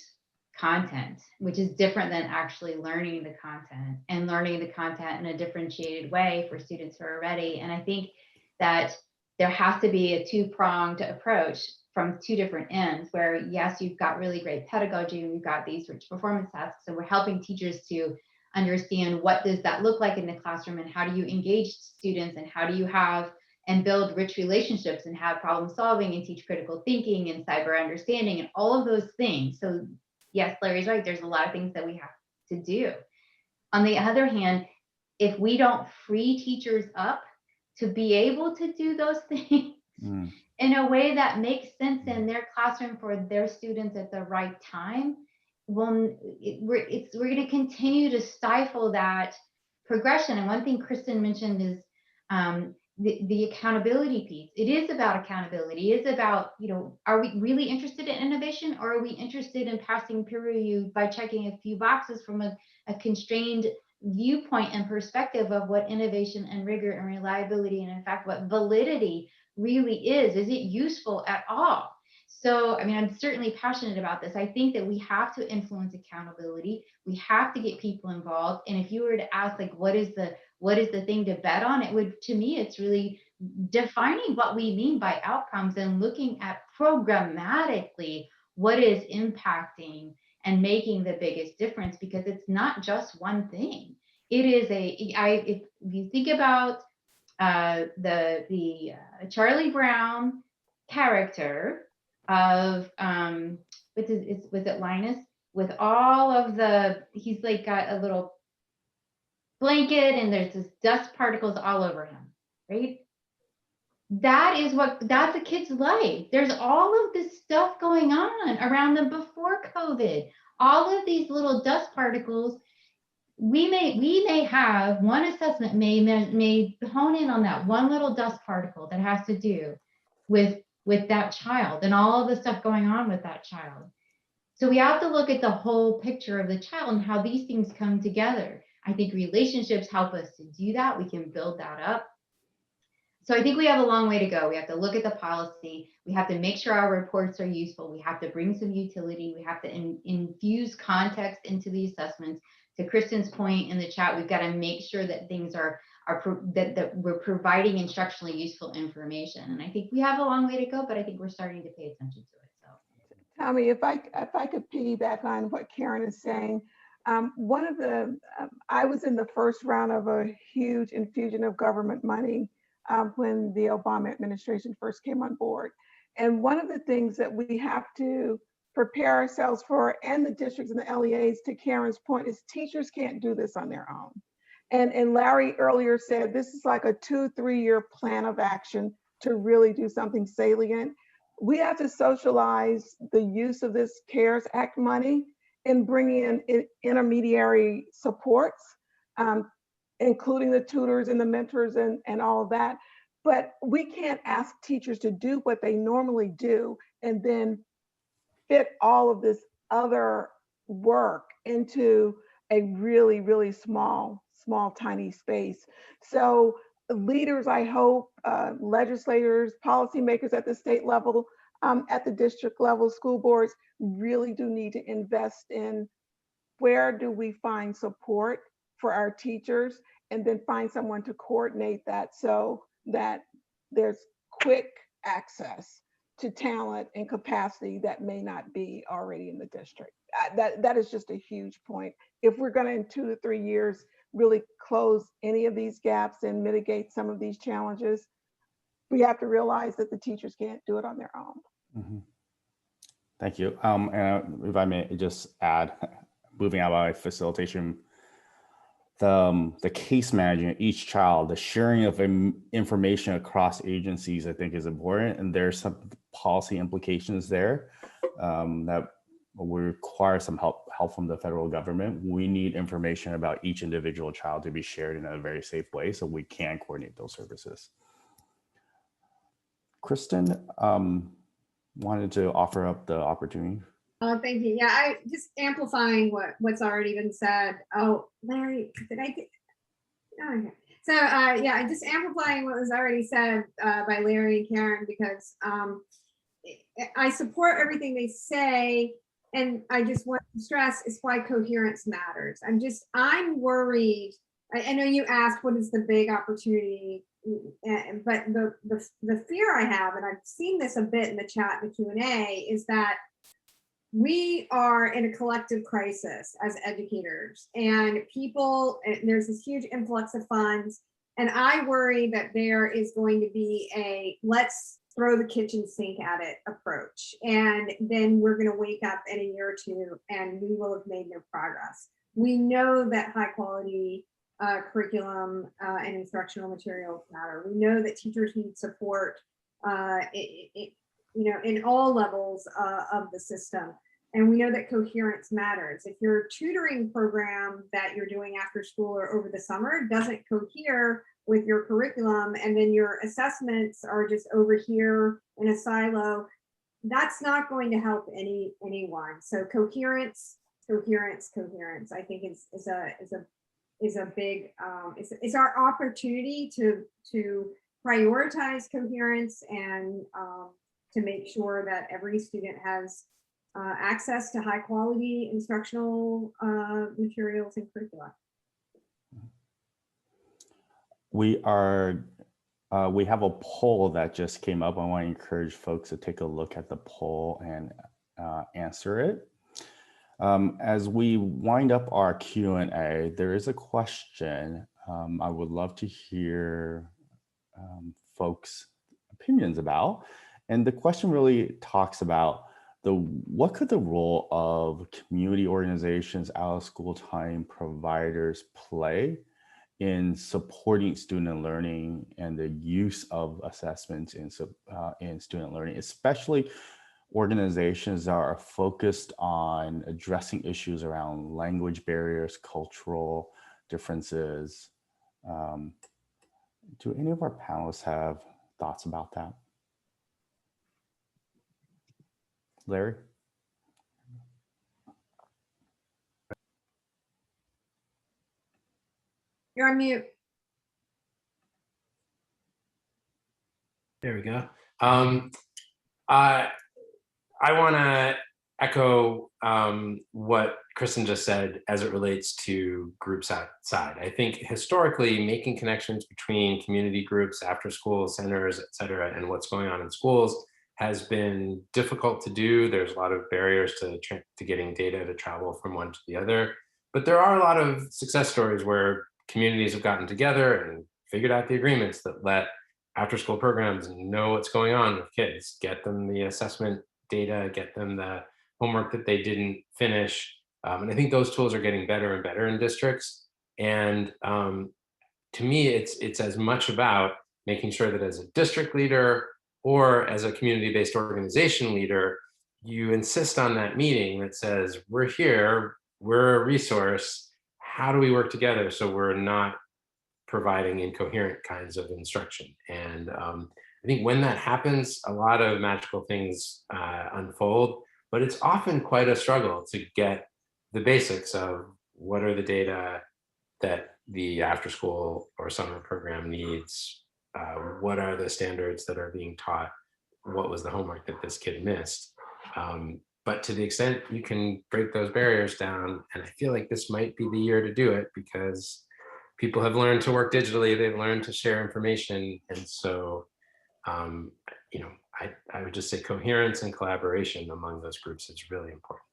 content, which is different than actually learning the content and learning the content in a differentiated way for students who are ready. And I think that there has to be a two-pronged approach from two different ends, where yes, you've got really great pedagogy and we've got these rich performance tasks, and we're helping teachers to understand what does that look like in the classroom, and how do you engage students, and how do you have and build rich relationships and have problem solving and teach critical thinking and cyber understanding and all of those things. So yes, Larry's right, there's a lot of things that we have to do. On the other hand, if we don't free teachers up to be able to do those things in a way that makes sense in their classroom for their students at the right time, we're going to continue to stifle that progression. And one thing Kristen mentioned is the accountability piece. It is about accountability. It is about, are we really interested in innovation, or are we interested in passing peer review by checking a few boxes from a constrained viewpoint and perspective of what innovation and rigor and reliability, and in fact, what validity really is it useful at all? So, I mean, I'm certainly passionate about this. I think that we have to influence accountability. We have to get people involved. And if you were to ask, like, what is the thing to bet on? It would, to me, it's really defining what we mean by outcomes and looking at programmatically what is impacting and making the biggest difference, because it's not just one thing. It is if you think about the Charlie Brown character of was it Linus, with all of he's like got a little blanket and there's this dust particles all over him, right? That's a kid's life. There's all of this stuff going on around them before COVID. All of these little dust particles. We may have one assessment may hone in on that one little dust particle that has to do with that child and all of the stuff going on with that child. So we have to look at the whole picture of the child and how these things come together. I think relationships help us to do that. We can build that up. So I think we have a long way to go. We have to look at the policy. We have to make sure our reports are useful. We have to bring some utility. We have to infuse context into the assessments. To Kristen's point in the chat, we've got to make sure that things that we're providing instructionally useful information. And I think we have a long way to go, but I think we're starting to pay attention to it. So, Tommy, if I could piggyback on what Karen is saying, I was in the first round of a huge infusion of government money when the Obama administration first came on board. And one of the things that we have to prepare ourselves for, and the districts and the LEAs, to Karen's point, is teachers can't do this on their own. And Larry earlier said this is like a 2-3 year plan of action to really do something salient. We have to socialize the use of this CARES Act money and bring in intermediary supports, including the tutors and the mentors and all of that. But we can't ask teachers to do what they normally do and then fit all of this other work into a really, really small, tiny space. So leaders, I hope, legislators, policymakers at the state level, at the district level, school boards really do need to invest in where do we find support for our teachers, and then find someone to coordinate that so that there's quick access to talent and capacity that may not be already in the district. That is just a huge point. If we're going to, in 2 to 3 years, really close any of these gaps and mitigate some of these challenges, we have to realize that the teachers can't do it on their own. Mm-hmm. Thank you. And if I may just add, moving out of my facilitation, the case managing each child, the sharing of information across agencies, I think is important. And there's some policy implications there that we require some help from the federal government. We need information about each individual child to be shared in a very safe way so we can coordinate those services. Kristen wanted to offer up the opportunity. Oh, thank you. Yeah, I just amplifying what's already been said. Oh, Larry, did I get? Oh, okay. So yeah, just amplifying what was already said by Larry and Karen, because I support everything they say, and I just want to stress is why coherence matters. I'm worried. I know you asked what is the big opportunity, but the fear I have, and I've seen this a bit in the chat and the Q&A, is that we are in a collective crisis as educators, and there's this huge influx of funds, and I worry that there is going to be a let's throw the kitchen sink at it approach, and then we're going to wake up in a year or two and we will have made no progress. We know that high quality curriculum and instructional materials matter. We know that teachers need support in all levels of the system. And we know that coherence matters. If your tutoring program that you're doing after school or over the summer doesn't cohere with your curriculum, and then your assessments are just over here in a silo, that's not going to help anyone. So coherence, I think is a big, it's our opportunity to prioritize coherence and to make sure that every student has access to high quality instructional materials and curricula. We have a poll that just came up. I want to encourage folks to take a look at the poll and answer it. As we wind up our Q&A, there is a question I would love to hear folks' opinions about. And the question really talks about what could the role of community organizations, out of school time providers play in supporting student learning and the use of assessments in student learning, especially organizations that are focused on addressing issues around language barriers, cultural differences. Do any of our panelists have thoughts about that? Larry? You're on mute. There we go. I want to echo what Kristen just said as it relates to groups outside. I think historically, making connections between community groups, after school centers, et cetera, and what's going on in schools has been difficult to do. There's a lot of barriers to getting data to travel from one to the other. But there are a lot of success stories where communities have gotten together and figured out the agreements that let after school programs know what's going on with kids, get them the assessment data, get them the homework that they didn't finish. And I think those tools are getting better and better in districts. And to me, it's as much about making sure that as a district leader or as a community-based organization leader, you insist on that meeting that says, we're here, we're a resource, how do we work together so we're not providing incoherent kinds of instruction? And I think when that happens, a lot of magical things unfold, but it's often quite a struggle to get the basics of what are the data that the after school or summer program needs, what are the standards that are being taught, what was the homework that this kid missed. But to the extent you can break those barriers down, and I feel like this might be the year to do it because people have learned to work digitally, they've learned to share information. And so, you know, I would just say coherence and collaboration among those groups is really important.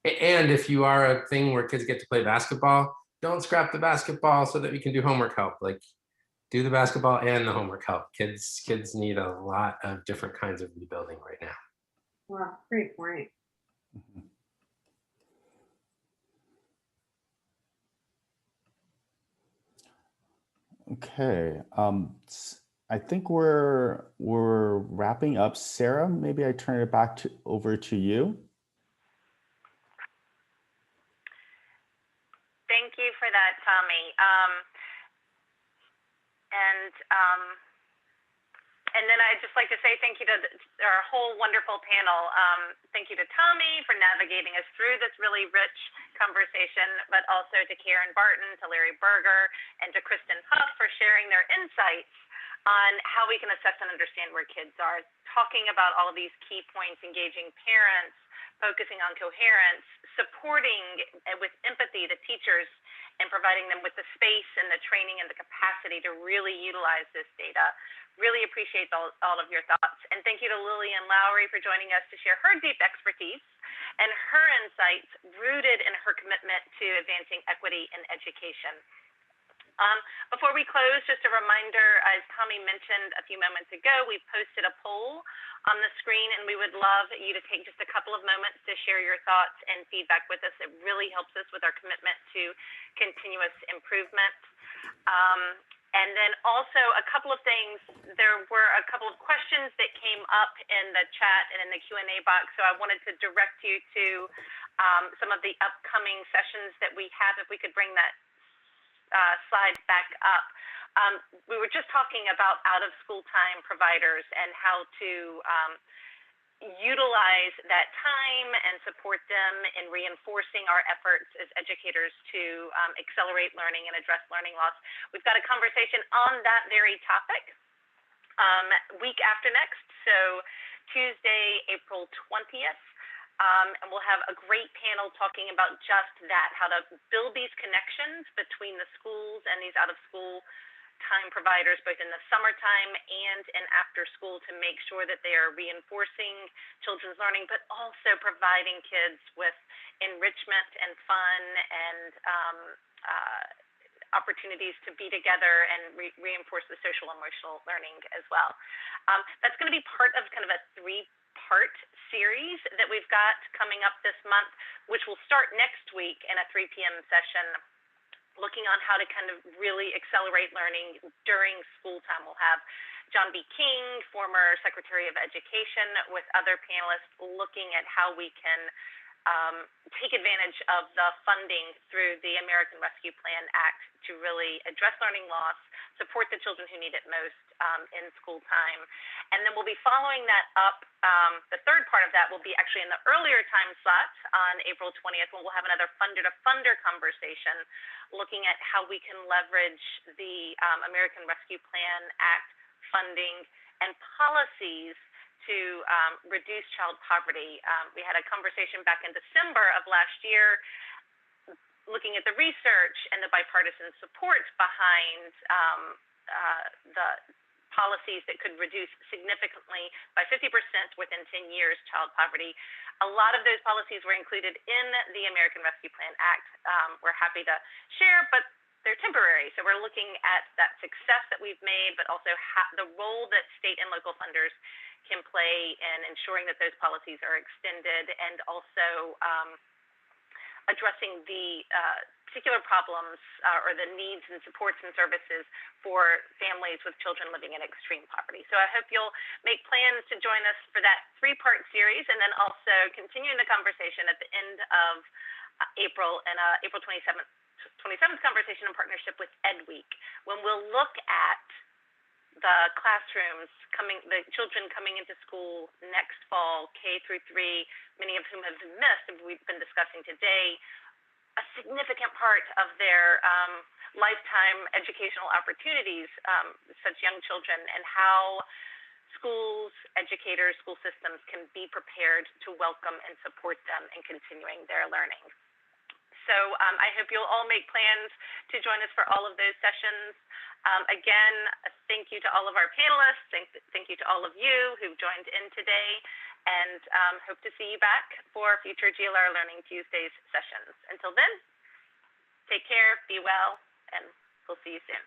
And if you are a thing where kids get to play basketball, don't scrap the basketball so that we can do homework help. Like, do the basketball and the homework help. Kids need a lot of different kinds of rebuilding right now. Wow, great point. Okay, I think we're wrapping up. Sarah, maybe I turn it back over to you. Thank you for that, Tommy. And then I'd just like to say thank you to our whole wonderful panel. Thank you to Tommy for navigating us through this really rich conversation, but also to Karen Barton, to Larry Berger, and to Kristen Huff for sharing their insights on how we can assess and understand where kids are, talking about all of these key points, engaging parents, focusing on coherence, supporting with empathy the teachers, and providing them with the space and the training and the capacity to really utilize this data. Really appreciate all of your thoughts. And thank you to Lillian Lowry for joining us to share her deep expertise and her insights rooted in her commitment to advancing equity in education. Before we close, just a reminder, as Tommy mentioned a few moments ago, we've posted a poll on the screen, and we would love you to take just a couple of moments to share your thoughts and feedback with us. It really helps us with our commitment to continuous improvement. And then also a couple of things, there were a couple of questions that came up in the chat and in the Q&A box, so I wanted to direct you to some of the upcoming sessions that we have. If we could bring that slide back up. We were just talking about out of school time providers and how to utilize that time and support them in reinforcing our efforts as educators to accelerate learning and address learning loss. We've got a conversation on that very topic week after next, so Tuesday, April 20th. And we'll have a great panel talking about just that, how to build these connections between the schools and these out-of-school time providers, both in the summertime and in after school, to make sure that they are reinforcing children's learning, but also providing kids with enrichment and fun and opportunities to be together and reinforce the social emotional learning as well. That's going to be part of kind of a three-part series that we've got coming up this month, which will start next week in a 3 p.m. session, looking on how to kind of really accelerate learning during school time. We'll have John B. King, former Secretary of Education, with other panelists looking at how we can take advantage of the funding through the American Rescue Plan Act to really address learning loss, support the children who need it most in school time. And then we'll be following that up. The third part of that will be actually in the earlier time slot on April 20th, when we'll have another funder-to-funder conversation looking at how we can leverage the American Rescue Plan Act funding and policies to reduce child poverty. We had a conversation back in December of last year looking at the research and the bipartisan support behind the policies that could reduce significantly by 50% within 10 years child poverty. A lot of those policies were included in the American Rescue Plan Act. We're happy to share, but they're temporary. So we're looking at that success that we've made, but also the role that state and local funders can play in ensuring that those policies are extended, and also addressing the particular problems or the needs and supports and services for families with children living in extreme poverty. So I hope you'll make plans to join us for that 3-part series, and then also continuing the conversation at the end of April, and April 27th conversation in partnership with Ed Week, when we'll look at the classrooms the children coming into school next fall, K through 3, many of whom have been missed, as we've been discussing today, a significant part of their lifetime educational opportunities, such young children, and how schools, educators, school systems can be prepared to welcome and support them in continuing their learning. So I hope you'll all make plans to join us for all of those sessions. Again, thank you to all of our panelists. Thank you to all of you who've joined in today, and hope to see you back for future GLR Learning Tuesdays sessions. Until then, take care, be well, and we'll see you soon.